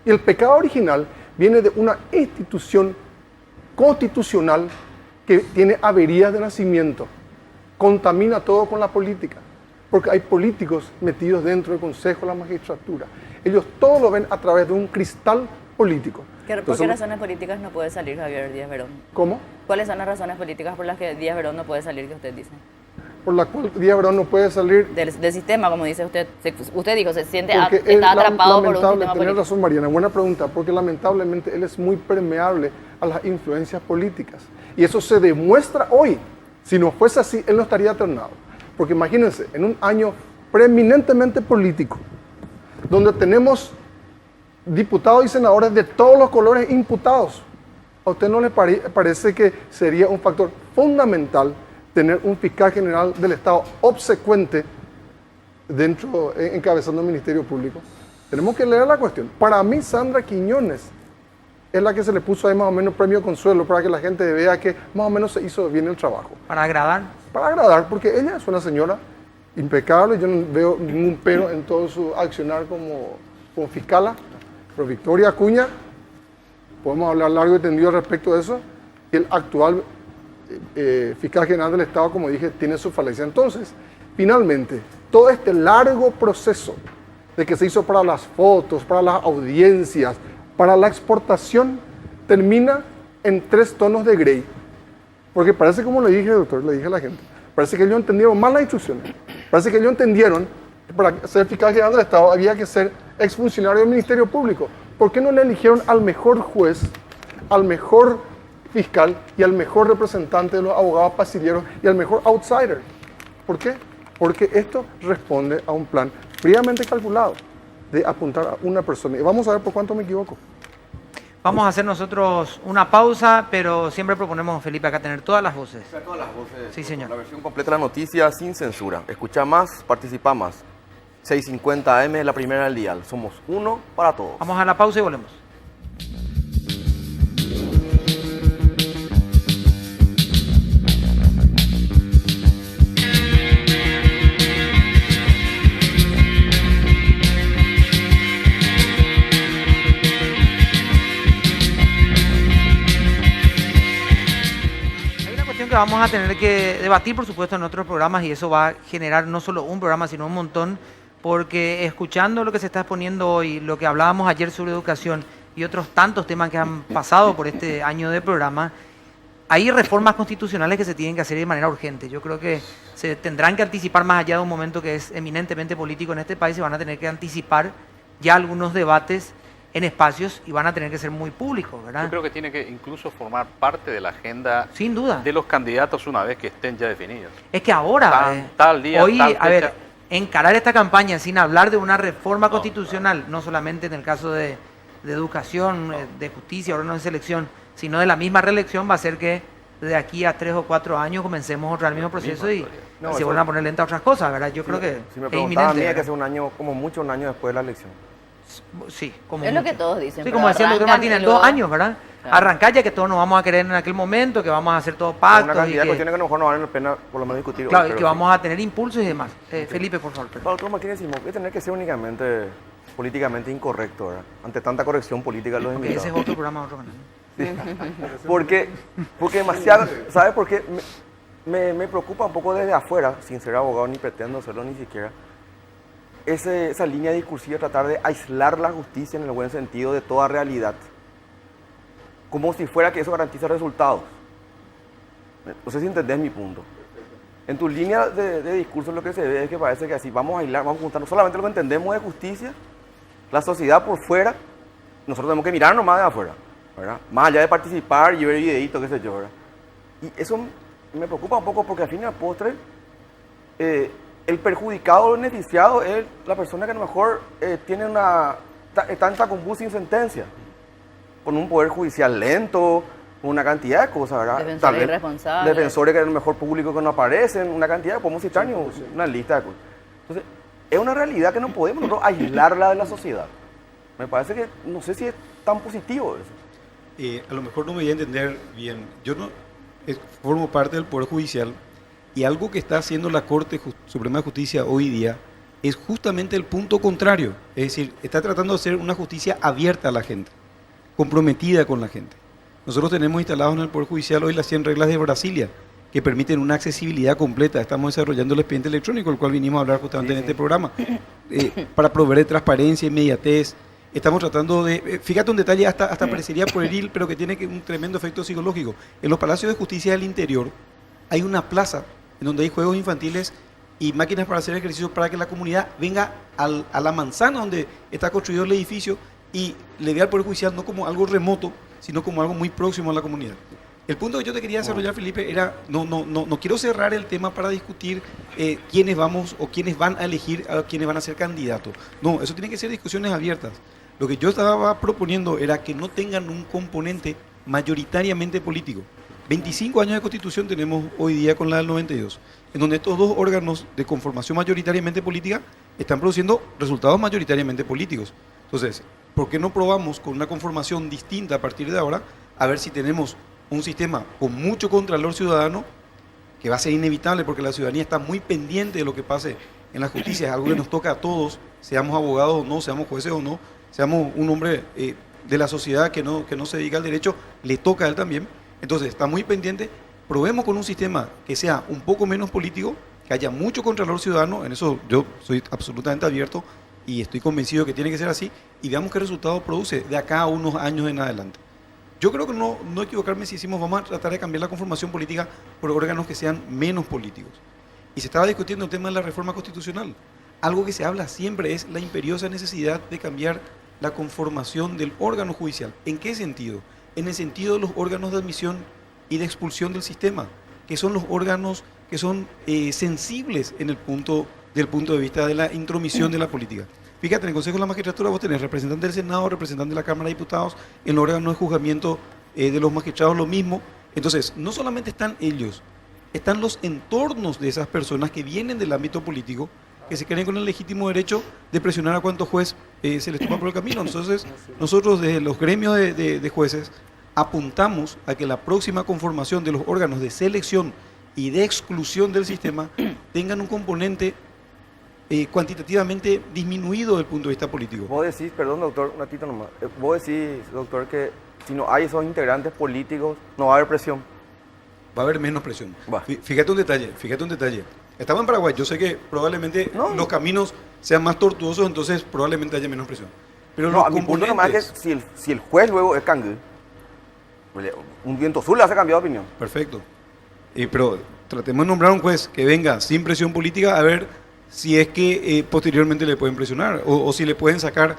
Y el pecado original viene de una institución constitucional que tiene averías de nacimiento. Contamina todo con la política. Porque hay políticos metidos dentro del Consejo de la Magistratura. Ellos todo lo ven a través de un cristal político. ¿Por qué razones políticas no puede salir Javier Díaz Verón? ¿Cómo? ¿Cuáles son las razones políticas por las que Díaz Verón no puede salir, que usted dice? Por la cual Díaz Verón no puede salir. Del sistema, como dice usted. Usted dijo, se siente Porque está atrapado por un sistema Tiene político. razón, Mariana, buena pregunta, porque lamentablemente él es muy permeable a las influencias políticas. Y eso se demuestra hoy. Si no fuese así, él no estaría alternado. Porque imagínense, en un año preeminentemente político, donde tenemos diputados y senadores de todos los colores imputados, ¿a usted no le parece que sería un factor fundamental tener un fiscal general del Estado obsecuente encabezando el Ministerio Público? Tenemos que leer la cuestión. Para mí, Sandra Quiñones es la que se le puso ahí más o menos premio consuelo para que la gente vea que más o menos se hizo bien el trabajo. Para agradar. Para agradar, porque ella es una señora impecable, yo no veo ningún pero en todo su accionar como fiscala. Pero Victoria Acuña, podemos hablar largo y tendido respecto de eso, y el actual fiscal general del Estado, como dije, tiene su falencia. Entonces, finalmente, todo este largo proceso de que se hizo para las fotos, para las audiencias, para la exportación, termina en 3 tonos de gray. Porque parece, como le dije, doctor, le dije a la gente, parece que ellos entendieron mal las instrucciones. Parece que ellos entendieron que para ser fiscal general del Estado había que ser exfuncionario del Ministerio Público. ¿Por qué no le eligieron al mejor juez, al mejor fiscal y al mejor representante de los abogados pasilleros y al mejor outsider? ¿Por qué? Porque esto responde a un plan fríamente calculado de apuntar a una persona. Y vamos a ver por cuánto me equivoco. Vamos a hacer nosotros una pausa, pero siempre proponemos, Felipe, acá tener todas las voces. Todas las voces. Sí, señor. La versión completa de la noticia sin censura. Escucha más, participa más. 650 AM es la primera del dial. Somos uno para todos. Vamos a la pausa y volvemos. Que vamos a tener que debatir, por supuesto, en otros programas, y eso va a generar no solo un programa, sino un montón, porque escuchando lo que se está exponiendo hoy, lo que hablábamos ayer sobre educación y otros tantos temas que han pasado por este año de programa, hay reformas constitucionales que se tienen que hacer de manera urgente. Yo creo que se tendrán que anticipar más allá de un momento que es eminentemente político en este país, se van a tener que anticipar ya algunos debates en espacios y van a tener que ser muy públicos, ¿verdad? Yo creo que tiene que incluso formar parte de la agenda Sin duda. de los candidatos una vez que estén ya definidos. Es que ahora, Tal día, hoy, tal a ver, fecha. encarar esta campaña sin hablar de una reforma constitucional, no solamente en el caso de educación, de justicia, órganos de selección, sino de la misma reelección, va a ser que de aquí a 3 o 4 años comencemos otra vez el mismo proceso y No, se eso- vuelvan a poner lenta a otras cosas, ¿verdad? Yo creo que Si me es preguntaba a mí, inminente. hay que ¿verdad? hacer un año, como mucho, un año después de la elección. Sí, como Es lo mucho. que todos dicen. Sí, pero como decía el doctor arrancan Martín, y en luego- 2 años, ¿verdad? Claro. Arrancar ya que todos nos vamos a querer en aquel momento, que vamos a hacer todos Una pactos y cantidad de que, cuestiones que a lo mejor no valen la pena por lo menos discutir. claro, hoy, y pero que sí. vamos a tener impulsos y demás. Felipe, por favor. perdón. Para el doctor Martínez Simón, voy a tener que ser únicamente políticamente incorrecto, ¿verdad? Ante tanta corrección política de los Ese invitados. es otro programa, otro canal. Porque demasiado, ¿sabes por qué? Me preocupa un poco desde afuera, sin ser abogado ni pretendo serlo ni siquiera, esa línea discursiva, tratar de aislar la justicia en el buen sentido de toda realidad. Como si fuera que eso garantiza resultados. No sé si entendés mi punto. En tu línea de discurso lo que se ve es que parece que así vamos a aislar, vamos a juntar no solamente lo que entendemos de justicia, la sociedad por fuera, nosotros tenemos que mirar nomás de afuera, ¿verdad? Más allá de participar y ver videitos, qué sé yo, ¿verdad? Y eso me preocupa un poco porque al fin y al postre, el perjudicado o beneficiado es la persona que a lo mejor tiene está en Tacumbú sin sentencia, con un poder judicial lento, una cantidad de cosas, ¿verdad? Defensores irresponsables. Defensores que a lo mejor público que no aparecen, una cantidad, podemos citar ni una lista de cosas. Entonces, es una realidad que no podemos nosotros aislarla de la sociedad. Me parece que, no sé si es tan positivo eso. A lo mejor no me voy a entender bien. Yo no formo parte del Poder Judicial y algo que está haciendo la Corte Suprema de Justicia hoy día es justamente el punto contrario. Es decir, está tratando de hacer una justicia abierta a la gente, comprometida con la gente. Nosotros tenemos instalados en el Poder Judicial hoy las 100 reglas de Brasilia, que permiten una accesibilidad completa. Estamos desarrollando el expediente electrónico, el cual vinimos a hablar justamente en este programa, para proveer de transparencia, inmediatez. Estamos tratando de, fíjate un detalle, hasta parecería pueril, pero que tiene un tremendo efecto psicológico. En los palacios de justicia del interior hay una plaza en donde hay juegos infantiles y máquinas para hacer ejercicio para que la comunidad venga a la manzana donde está construido el edificio y le vea al Poder Judicial no como algo remoto, sino como algo muy próximo a la comunidad. El punto que yo te quería desarrollar, Felipe, era, no quiero cerrar el tema para discutir quiénes vamos o quiénes van a elegir a quiénes van a ser candidatos. No, eso tiene que ser discusiones abiertas. Lo que yo estaba proponiendo era que no tengan un componente mayoritariamente político. 25 años de constitución tenemos hoy día con la del 92, en donde estos dos órganos de conformación mayoritariamente política están produciendo resultados mayoritariamente políticos. Entonces, ¿por qué no probamos con una conformación distinta a partir de ahora a ver si tenemos un sistema con mucho contralor ciudadano, que va a ser inevitable porque la ciudadanía está muy pendiente de lo que pase en la justicia, es algo que nos toca a todos, seamos abogados o no, seamos jueces o no, seamos un hombre de la sociedad que no se dedica al derecho, le toca a él también. Entonces, está muy pendiente, probemos con un sistema que sea un poco menos político, que haya mucho contralor ciudadano, en eso yo soy absolutamente abierto y estoy convencido que tiene que ser así, y veamos qué resultado produce de acá a unos años en adelante. Yo creo que no equivocarme si decimos vamos a tratar de cambiar la conformación política por órganos que sean menos políticos. Y se estaba discutiendo el tema de la reforma constitucional. Algo que se habla siempre es la imperiosa necesidad de cambiar la conformación del órgano judicial. ¿En qué sentido? En el sentido de los órganos de admisión y de expulsión del sistema, que son los órganos que son sensibles en del punto de vista de la intromisión de la política. Fíjate, en el Consejo de la Magistratura vos tenés representante del Senado, representante de la Cámara de Diputados, en los órganos de juzgamiento de los magistrados lo mismo. Entonces, no solamente están ellos, están los entornos de esas personas que vienen del ámbito político que se creen con el legítimo derecho de presionar a cuanto juez se les toma por el camino. Entonces, nosotros desde los gremios de jueces apuntamos a que la próxima conformación de los órganos de selección y de exclusión del sistema tengan un componente cuantitativamente disminuido desde el punto de vista político. Vos decís, perdón doctor, un ratito nomás, vos decís, doctor, que si no hay esos integrantes políticos, no va a haber presión. Va a haber menos presión. Va. Fíjate un detalle. Estamos en Paraguay, yo sé que probablemente los caminos sean más tortuosos, entonces probablemente haya menos presión. Pero No, los a mi punto nomás es que si el juez luego es cangú, un viento azul le hace cambiar de opinión. Perfecto. Pero tratemos de nombrar un juez que venga sin presión política a ver si es que posteriormente le pueden presionar o si le pueden sacar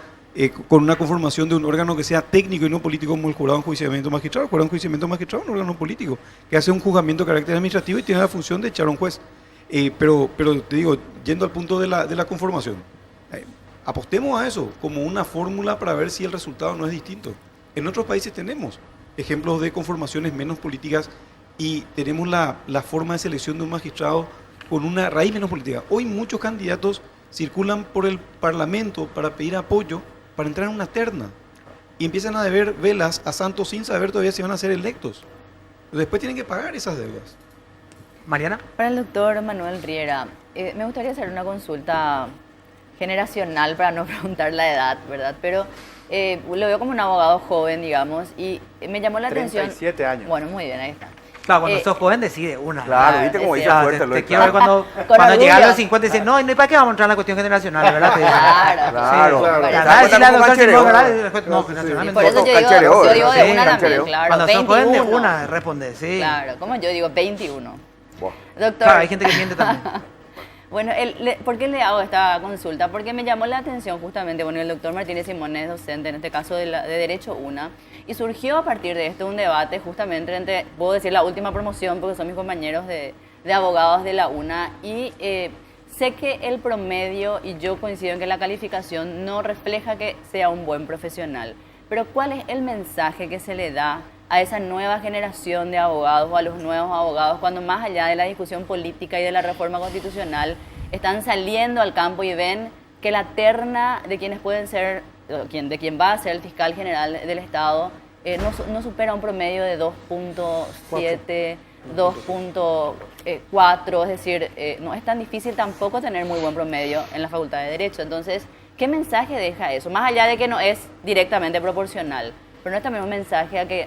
con una conformación de un órgano que sea técnico y no político como el jurado de enjuiciamiento magistrado. El jurado de enjuiciamiento magistrado es un órgano político que hace un juzgamiento de carácter administrativo y tiene la función de echar a un juez. Pero te digo, yendo al punto de la conformación, apostemos a eso como una fórmula para ver si el resultado no es distinto. En otros países tenemos ejemplos de conformaciones menos políticas y tenemos la forma de selección de un magistrado con una raíz menos política. Hoy muchos candidatos circulan por el Parlamento para pedir apoyo para entrar en una terna y empiezan a deber velas a santos sin saber todavía si van a ser electos. Después tienen que pagar esas deudas. Mariana. Para el doctor Manuel Riera, me gustaría hacer una consulta generacional para no preguntar la edad, ¿verdad? Pero lo veo como un abogado joven, digamos, y me llamó la atención... 37 años. Bueno, muy bien, ahí está. Claro, cuando sos joven decide una. Claro, viste cómo dice Claro, fuerte. te quiero ver cuando orgullo. llegas a los 50 y dices, no, ¿y para qué vamos a entrar en la cuestión generacional, verdad? Te dicen. Claro, Claro, Sí. claro. La ¿Te das verdad, cuenta decirle al cómo doctor Simón, canchereo? ¿verdad? No, generacionalmente. Por eso yo Canchereo, digo de sí, una también, canchereo. claro. Cuando sos joven de 21. una, responde, sí. Claro, como yo digo, 21. Buah. Doctor, Claro, hay gente que miente también. bueno, ¿por qué le hago esta consulta? Porque me llamó la atención justamente, bueno, el doctor Martínez Simón es docente, en este caso de Derecho UNA, y surgió a partir de esto un debate justamente entre, puedo decir, la última promoción, porque son mis compañeros de abogados de la UNA, y sé que el promedio, y yo coincido en que la calificación no refleja que sea un buen profesional, pero ¿cuál es el mensaje que se le da a esa nueva generación de abogados o a los nuevos abogados cuando más allá de la discusión política y de la reforma constitucional están saliendo al campo y ven que la terna de quienes pueden ser, de quien va a ser el fiscal general del Estado no supera un promedio de 2.7, 2.4, es decir, no es tan difícil tampoco tener muy buen promedio en la Facultad de Derecho. Entonces, ¿qué mensaje deja eso? Más allá de que no es directamente proporcional, pero no es también un mensaje a que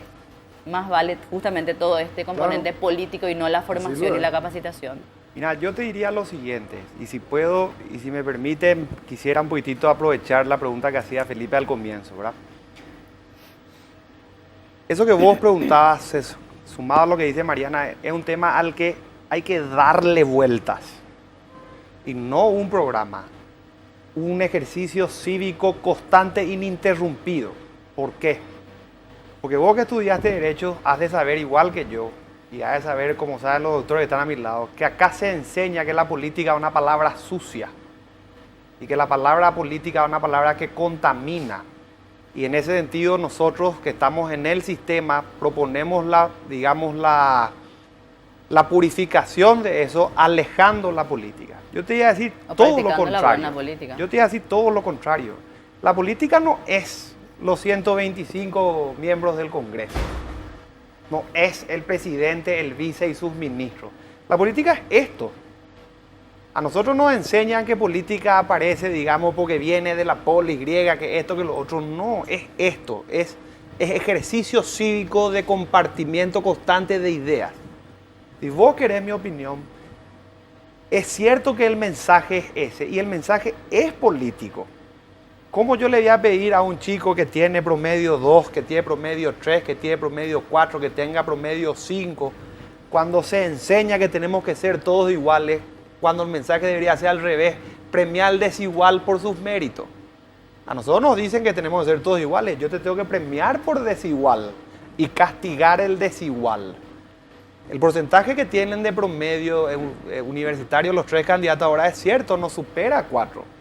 más vale justamente todo este componente político y no la formación y la capacitación. Mira, yo te diría lo siguiente, y si puedo, y si me permiten, quisiera un poquitito aprovechar la pregunta que hacía Felipe al comienzo, ¿verdad? Eso que vos preguntabas, sumado a lo que dice Mariana, es un tema al que hay que darle vueltas, y no un programa, un ejercicio cívico constante, ininterrumpido. ¿Por qué? Porque vos que estudiaste Derecho, has de saber igual que yo, y has de saber, como saben los doctores que están a mi lado, que acá se enseña que la política es una palabra sucia, y que la palabra política es una palabra que contamina. Y en ese sentido, nosotros que estamos en el sistema, proponemos la purificación de eso, alejando la política. Yo te iba a decir O todo lo practicando la buena contrario. política. Yo te iba a decir todo lo contrario. La política no es los 125 miembros del Congreso. No es el presidente, el vice y sus ministros. La política es esto. A nosotros nos enseñan que política aparece, digamos, porque viene de la polis griega, que esto, que lo otro. No, es esto. Es ejercicio cívico de compartimiento constante de ideas. Si vos querés mi opinión, es cierto que el mensaje es ese, y el mensaje es político. ¿Cómo yo le voy a pedir a un chico que tiene promedio 2, que tiene promedio 3, que tiene promedio 4, que tenga promedio 5, cuando se enseña que tenemos que ser todos iguales, cuando el mensaje debería ser al revés, premiar al desigual por sus méritos? A nosotros nos dicen que tenemos que ser todos iguales, yo te tengo que premiar por desigual y castigar el desigual. El porcentaje que tienen de promedio universitario los 3 candidatos ahora es cierto, no supera 4.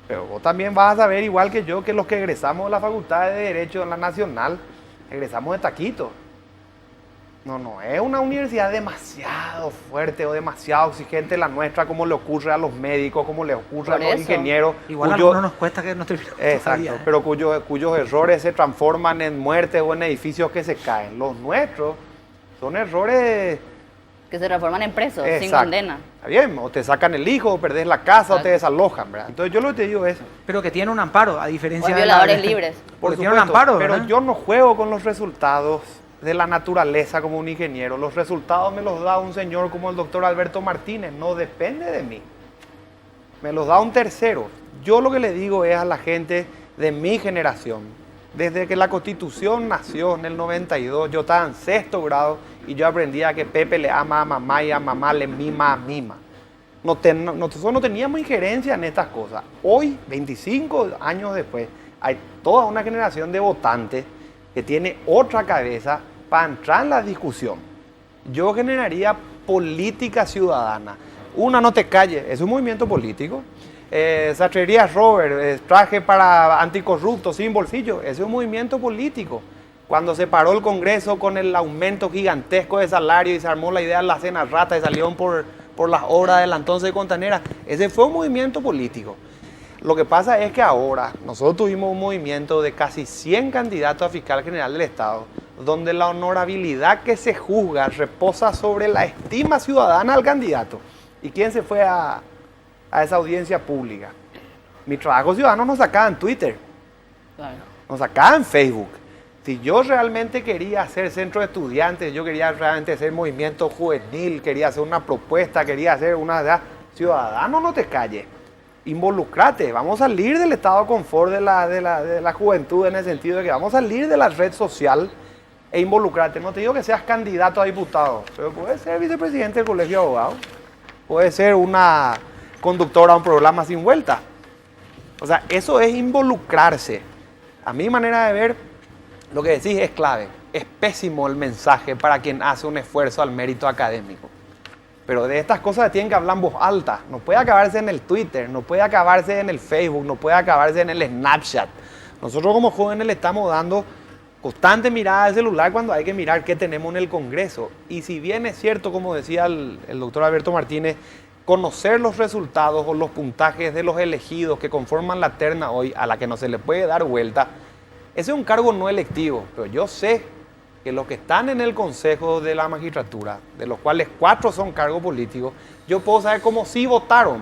Pero vos también vas a saber, igual que yo, que los que egresamos de la Facultad de Derecho en la Nacional, egresamos de taquito. No, es una universidad demasiado fuerte o demasiado exigente la nuestra, como le ocurre a los médicos, como le ocurre a Por los eso. ingenieros. Igual a cuyo- algunos nos cuesta que no terminemos Exacto, todavía, ¿eh? pero cuyos errores se transforman en muertes o en edificios que se caen. Los nuestros son errores. Que se transforman en presos, sin Exacto. condena. Está bien, o te sacan el hijo, o perdés la casa, o Exacto. te desalojan, ¿verdad? Entonces yo lo que te digo es, Pero que tiene un amparo, a diferencia O de violadores libres. por Porque tiene un supuesto, amparo, pero ¿verdad? yo no juego con los resultados de la naturaleza como un ingeniero. Los resultados me los da un señor como el doctor Alberto Martínez, no depende de mí. Me los da un tercero. Yo lo que le digo es a la gente de mi generación, desde que la Constitución nació en el 92, yo estaba en 6º grado y yo aprendí a que Pepe le ama a mamá y a mamá le mima a mima. Nosotros no teníamos injerencia en estas cosas. Hoy, 25 años después, hay toda una generación de votantes que tiene otra cabeza para entrar en la discusión. Yo generaría política ciudadana. Una, no te calles, es un movimiento político. Sastrería Robert, traje para anticorrupto sin bolsillo, ese es un movimiento político. Cuando se paró el Congreso con el aumento gigantesco de salario y se armó la idea de la cena rata y salieron por las obras de la entonces Contanera, ese fue un movimiento político. Lo que pasa es que ahora nosotros tuvimos un movimiento de casi 100 candidatos a fiscal general del Estado, donde la honorabilidad que se juzga reposa sobre la estima ciudadana al candidato. ¿Y quién se fue a esa audiencia pública? Mi trabajo ciudadano nos sacaba en Twitter, Claro. nos sacaba en Facebook. Si yo realmente quería hacer centro de estudiantes, yo quería realmente hacer movimiento juvenil, quería hacer una propuesta, quería hacer una... Ciudadano, no te calles. Involucrate, vamos a salir del estado de confort de la juventud en el sentido de que vamos a salir de la red social e involucrate. No te digo que seas candidato a diputado, pero puedes ser vicepresidente del colegio de abogados, puedes ser una conductora a un programa sin vuelta. O sea, eso es involucrarse. A mi manera de ver, lo que decís es clave. Es pésimo el mensaje para quien hace un esfuerzo al mérito académico. Pero de estas cosas se tienen que hablar en voz alta. No puede acabarse en el Twitter, no puede acabarse en el Facebook, no puede acabarse en el Snapchat. Nosotros como jóvenes le estamos dando constante mirada al celular cuando hay que mirar qué tenemos en el Congreso. Y si bien es cierto, como decía el doctor Alberto Martínez, conocer los resultados o los puntajes de los elegidos que conforman la terna hoy, a la que no se le puede dar vuelta, ese es un cargo no electivo. Pero yo sé que los que están en el Consejo de la Magistratura, de los cuales 4 son cargos políticos, yo puedo saber cómo sí votaron.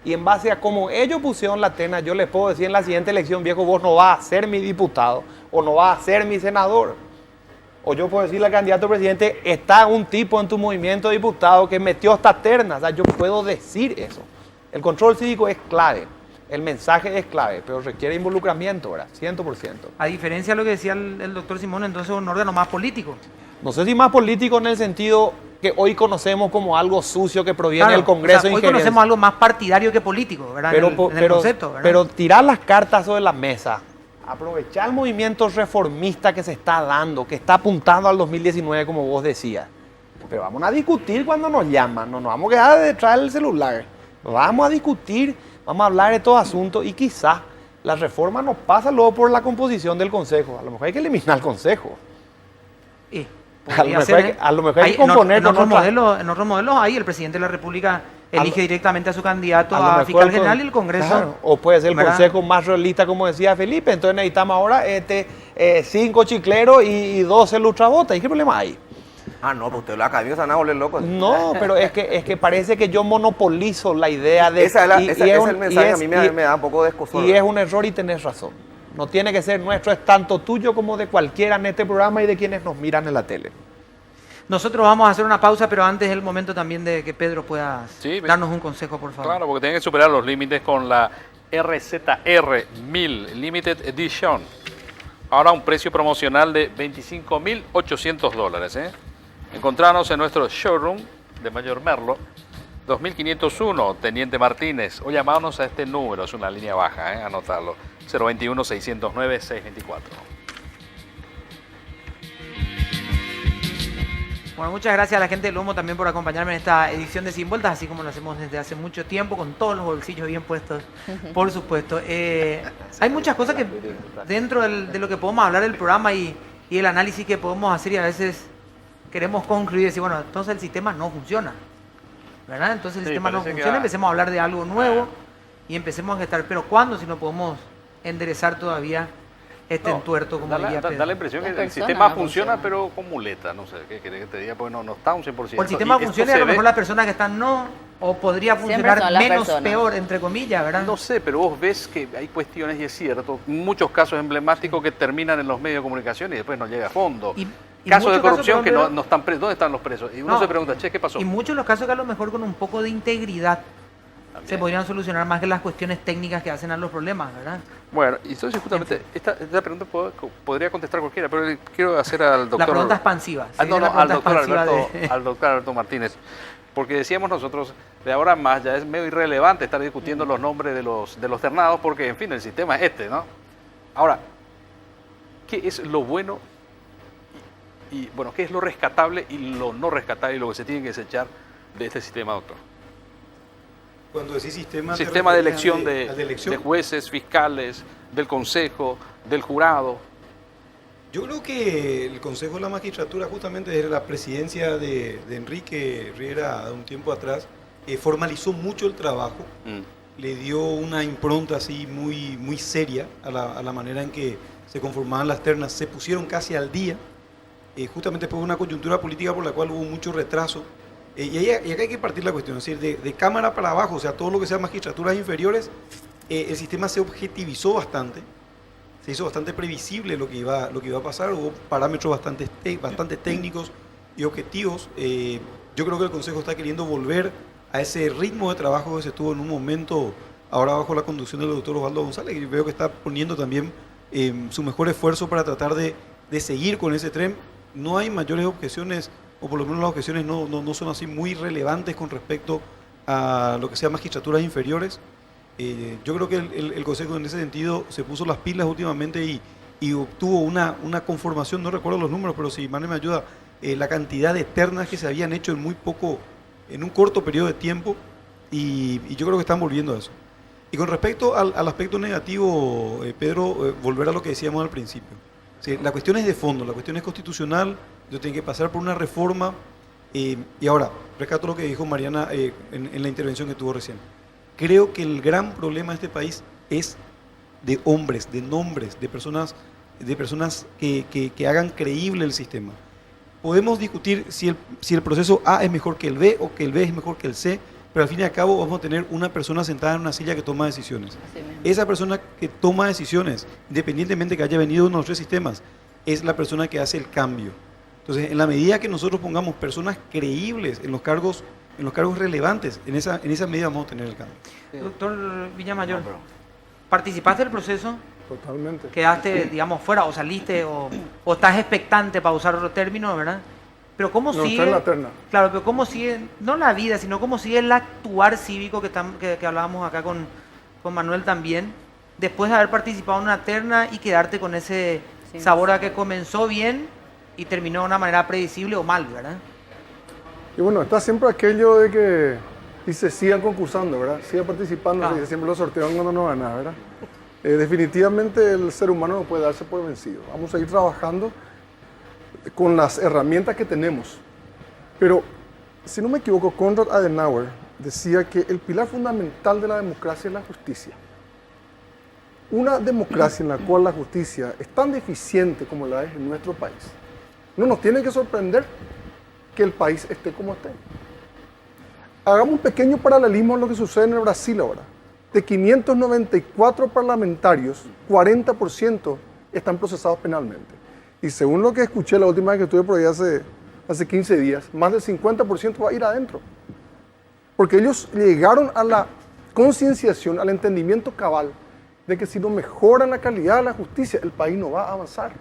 Y en base a cómo ellos pusieron la terna, yo les puedo decir en la siguiente elección, viejo, vos no vas a ser mi diputado o no vas a ser mi senador. O yo puedo decirle al candidato a presidente, está un tipo en tu movimiento de diputado que metió esta terna. O sea, yo puedo decir eso. El control cívico es clave, el mensaje es clave, pero requiere involucramiento, ¿verdad? 100%. A diferencia de lo que decía el doctor Simón, entonces es un órgano más político. No sé si más político en el sentido que hoy conocemos como algo sucio que proviene Claro, del Congreso. o sea, hoy injerencia. conocemos algo más partidario que político, ¿verdad? En el concepto, ¿verdad? pero tirar las cartas sobre la mesa, aprovechar el movimiento reformista que se está dando, que está apuntando al 2019, como vos decías. Pero vamos a discutir cuando nos llaman, no nos vamos a quedar detrás del celular. Vamos a discutir, vamos a hablar de todo asunto y quizás la reforma no pasa luego por la composición del Consejo. A lo mejor hay que eliminar el Consejo. Y A lo mejor hay que- a lo mejor hay que componer en con otros otra- modelos, en otros modelos ahí el presidente de la República elige directamente a su candidato A lo a mejor fiscal el con- general y el Congreso. Claro, o puede ser el ¿verdad? consejo más realista, como decía Felipe. Entonces necesitamos ahora 5 chicleros y 12 lustrabotas. ¿Y qué problema hay? Ah, no, pues ustedes los académicos se van a volver locos. No, pero es que parece que yo monopolizo la idea de... Ese es y es un- el mensaje, y a mí es- me da un poco de escozor. Y es un error y tenés razón. No tiene que ser nuestro, es tanto tuyo como de cualquiera en este programa y de quienes nos miran en la tele. Nosotros vamos a hacer una pausa, pero antes es el momento también de que Pedro pueda Sí, darnos un consejo, por favor. Claro, porque tienen que superar los límites con la RZR 1000 Limited Edition. Ahora un precio promocional de $25.800. Encontrarnos en nuestro showroom de Mayor Merlo, 2501, Teniente Martínez, o llamarnos a este número, es una línea baja, anotarlo, 021-609-624. Bueno, muchas gracias a la gente del Lomo también por acompañarme en esta edición de Sin Vueltas, así como lo hacemos desde hace mucho tiempo, con todos los bolsillos bien puestos, por supuesto. Hay muchas cosas que dentro de lo que podemos hablar del programa y el análisis que podemos hacer, y a veces queremos concluir y decir, bueno, entonces el sistema no funciona, ¿verdad? Entonces el Sí, sistema no parece que funciona, va. empecemos a hablar de algo nuevo y empecemos a gestar, pero ¿cuándo si no podemos enderezar todavía este No, entuerto, como diría Pedro? da la impresión que Las el personas sistema no funciona, funcionan. pero con muleta, no sé, ¿qué querés que te diga? Porque no está un 100%. O el sistema Y esto funciona y a se lo ve- mejor las personas que están no, o podría Siempre funcionar son las menos personas. peor, entre comillas, ¿verdad? No sé, pero vos ves que hay cuestiones, y es cierto, muchos casos emblemáticos que terminan en los medios de comunicación y después no llega a fondo. Y Casos de muchos corrupción que por ejemplo, no están presos. ¿Dónde están los presos? Y uno No. se pregunta, che, ¿qué pasó? Y muchos de los casos que a lo mejor con un poco de integridad También. se podrían solucionar más que las cuestiones técnicas que hacen a los problemas, ¿verdad? Bueno, y entonces justamente esta pregunta podría contestar cualquiera, pero le quiero hacer al doctor... La pregunta expansiva. Ah, sí, no, la no, al pregunta doctor, expansiva Alberto, de- al doctor Alberto Martínez. Porque decíamos nosotros, de ahora en más ya es medio irrelevante estar discutiendo los nombres de los ternados, porque en fin, el sistema es este, ¿no? Ahora, ¿qué es lo bueno y bueno, qué es lo rescatable y lo no rescatable y lo que se tiene que desechar de este sistema, doctor? Cuando decís sistema... ¿te Sistema de referís elección al de elección? de jueces, fiscales, del consejo, del jurado. Yo creo que el Consejo de la Magistratura, justamente desde la presidencia de Enrique Riera de un tiempo atrás, formalizó mucho el trabajo, le dio una impronta así muy seria a la manera en que se conformaban las ternas, se pusieron casi al día, justamente después de una coyuntura política por la cual hubo mucho retraso. Y acá hay que partir la cuestión, es decir, de cámara para abajo, o sea, todo lo que sea magistraturas inferiores, el sistema se objetivizó bastante, se hizo bastante previsible lo que iba a pasar, hubo parámetros bastante técnicos y objetivos. Yo creo que el Consejo está queriendo volver a ese ritmo de trabajo que se tuvo en un momento, ahora bajo la conducción del doctor Osvaldo González, y veo que está poniendo también su mejor esfuerzo para tratar de seguir con ese tren. No hay mayores objeciones, o por lo menos las objeciones no son así muy relevantes con respecto a lo que sea magistraturas inferiores. Yo creo que el Consejo en ese sentido se puso las pilas últimamente y obtuvo una conformación, no recuerdo los números, pero si Manuel me ayuda, la cantidad de ternas que se habían hecho en un corto periodo de tiempo, y yo creo que están volviendo a eso. Y con respecto al aspecto negativo, Pedro, volver a lo que decíamos al principio. Sí, la cuestión es de fondo, la cuestión es constitucional, tiene que pasar por una reforma, y ahora, rescato lo que dijo Mariana en la intervención que tuvo recién. Creo que el gran problema de este país es de hombres, de nombres, de personas que hagan creíble el sistema. Podemos discutir si el proceso A es mejor que el B o que el B es mejor que el C, pero al fin y al cabo vamos a tener una persona sentada en una silla que toma decisiones. Esa persona que toma decisiones, independientemente que haya venido de uno de los tres sistemas, es la persona que hace el cambio. Entonces, en la medida que nosotros pongamos personas creíbles en los cargos relevantes, en esa medida vamos a tener el cambio. Doctor Villamayor, ¿participaste del proceso? Totalmente. ¿Quedaste, digamos, fuera o saliste o estás expectante, para usar otro término, ¿verdad? Pero ¿cómo No, sigue? está en la terna. Claro, pero ¿cómo sigue, no la vida, sino cómo sigue el actuar cívico que hablábamos acá con Manuel también, después de haber participado en una terna y quedarte con ese sabor a que comenzó bien y terminó de una manera predecible o mal, ¿verdad? Y bueno, está siempre aquello de que dice sigan concursando, ¿verdad? Sigan participando, Claro. se dice siempre los sorteos cuando no ganas, ¿verdad? Definitivamente el ser humano no puede darse por vencido. Vamos a ir trabajando con las herramientas que tenemos. Pero, si no me equivoco, Konrad Adenauer decía que el pilar fundamental de la democracia es la justicia. Una democracia en la cual la justicia es tan deficiente como la es en nuestro país, no nos tiene que sorprender que el país esté como esté. Hagamos un pequeño paralelismo a lo que sucede en el Brasil ahora. De 594 parlamentarios, 40% están procesados penalmente. Y según lo que escuché la última vez que estuve por ahí hace 15 días, más del 50% va a ir adentro. Porque ellos llegaron a la concienciación, al entendimiento cabal, de que si no mejoran la calidad de la justicia, el país no va a avanzar.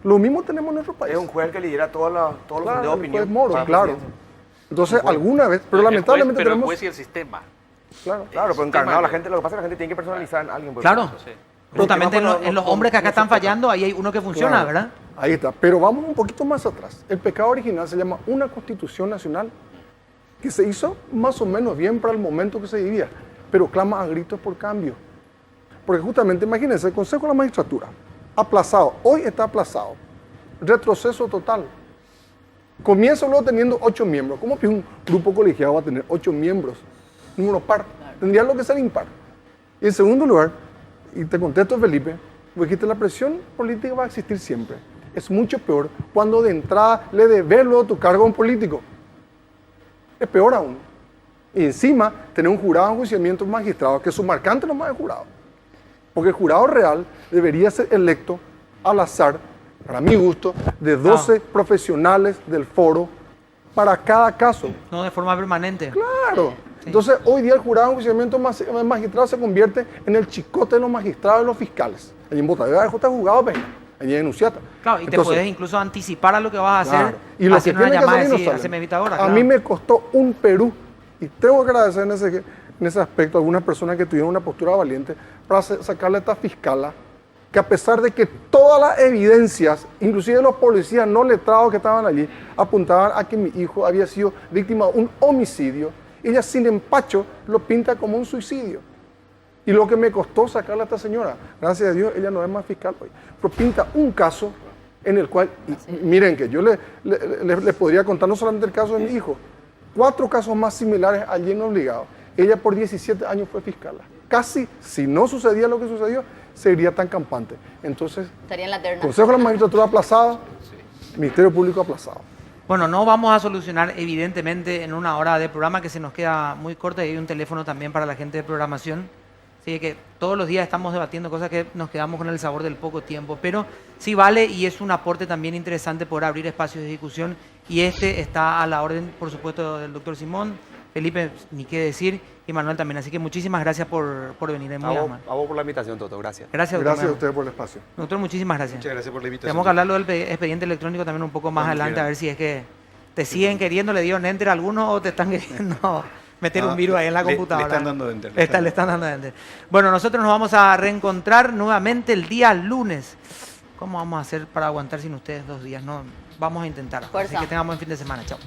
Lo mismo tenemos en nuestro país. Es un juez que lidera todos los Claro, fondos de el opinión. juez Moro, para claro. presidencia. Entonces, alguna vez, pero lamentablemente pero el tenemos... juez y el sistema. Claro. Claro, pero El encarnado sistema, la gente, lo que pasa es que la gente tiene que personalizar en alguien. pues. Claro. Sí. Justamente en, Porque no, en los no, hombres que acá no se están toca. fallando, ahí hay uno que funciona, Claro. ¿verdad? Ahí está. Pero vamos un poquito más atrás. El pecado original se llama una constitución nacional que se hizo más o menos bien para el momento que se vivía, pero clama a gritos por cambio. Porque justamente, imagínense, el Consejo de la Magistratura, aplazado, hoy está aplazado, retroceso total. Comienzo luego teniendo 8 miembros. ¿Cómo que un grupo colegiado va a tener 8 miembros? Número par. Tendría lo que ser impar. Y en segundo lugar, y te contesto, Felipe, porque dijiste, la presión política va a existir siempre. Es mucho peor cuando de entrada le debes luego tu cargo a un político. Es peor aún. Y encima, tener un jurado de enjuiciamiento magistrado, que su marcante nomás es jurado. Porque el jurado real debería ser electo al azar, para mi gusto, de 12 profesionales del foro para cada caso. No de forma permanente. Claro. Sí. Entonces, hoy día el jurado de enjuiciamiento magistrado se convierte en el chicote de los magistrados y los fiscales. Allí en Botadera está juzgado, venga. Allí en Enunciata. Claro, y te puedes incluso anticipar a lo que vas a hacer. Claro. Y lo que haciendo una tiene que llamada hacer y y no decir, sale. "Haceme evitadora", A claro. mí me costó un Perú, y tengo que agradecer en ese aspecto a algunas personas que tuvieron una postura valiente para sacarle a esta fiscala, que a pesar de que todas las evidencias, inclusive los policías no letrados que estaban allí, apuntaban a que mi hijo había sido víctima de un homicidio, ella sin empacho lo pinta como un suicidio. Y lo que me costó sacarle a esta señora, gracias a Dios, ella no es más fiscal hoy, pero pinta un caso en el cual, miren que yo les podría contar no solamente el caso de mi hijo, 4 casos más similares allí en Obligado. Ella por 17 años fue fiscala. Casi, si no sucedía lo que sucedió, sería tan campante. Entonces, Estaría en la terna. Consejo de la Magistratura aplazado, Ministerio Público aplazado. Bueno, no vamos a solucionar evidentemente en una hora de programa que se nos queda muy corta, y hay un teléfono también para la gente de programación. Así que todos los días estamos debatiendo cosas que nos quedamos con el sabor del poco tiempo, pero sí vale y es un aporte también interesante por abrir espacios de discusión, y este está a la orden, por supuesto, del doctor Simón, Felipe, ni qué decir, y Manuel también. Así que muchísimas gracias por venir. Es muy amable. A vos por la invitación, Toto. Gracias. Gracias, doctor. Gracias a ustedes por el espacio. Doctor, muchísimas gracias. Muchas gracias por la invitación. Tenemos que hablarlo del expediente electrónico también un poco más Cuando adelante, quieran. a ver si es que te siguen queriendo, le dieron enter a algunos o te están queriendo meter un virus ahí en la computadora. Le están dando enter. Le están dando enter. Bueno, nosotros nos vamos a reencontrar nuevamente el día lunes. ¿Cómo vamos a hacer para aguantar sin ustedes 2 días? No, vamos a intentar. Fuerza. Así que tengamos buen fin de semana. Chao.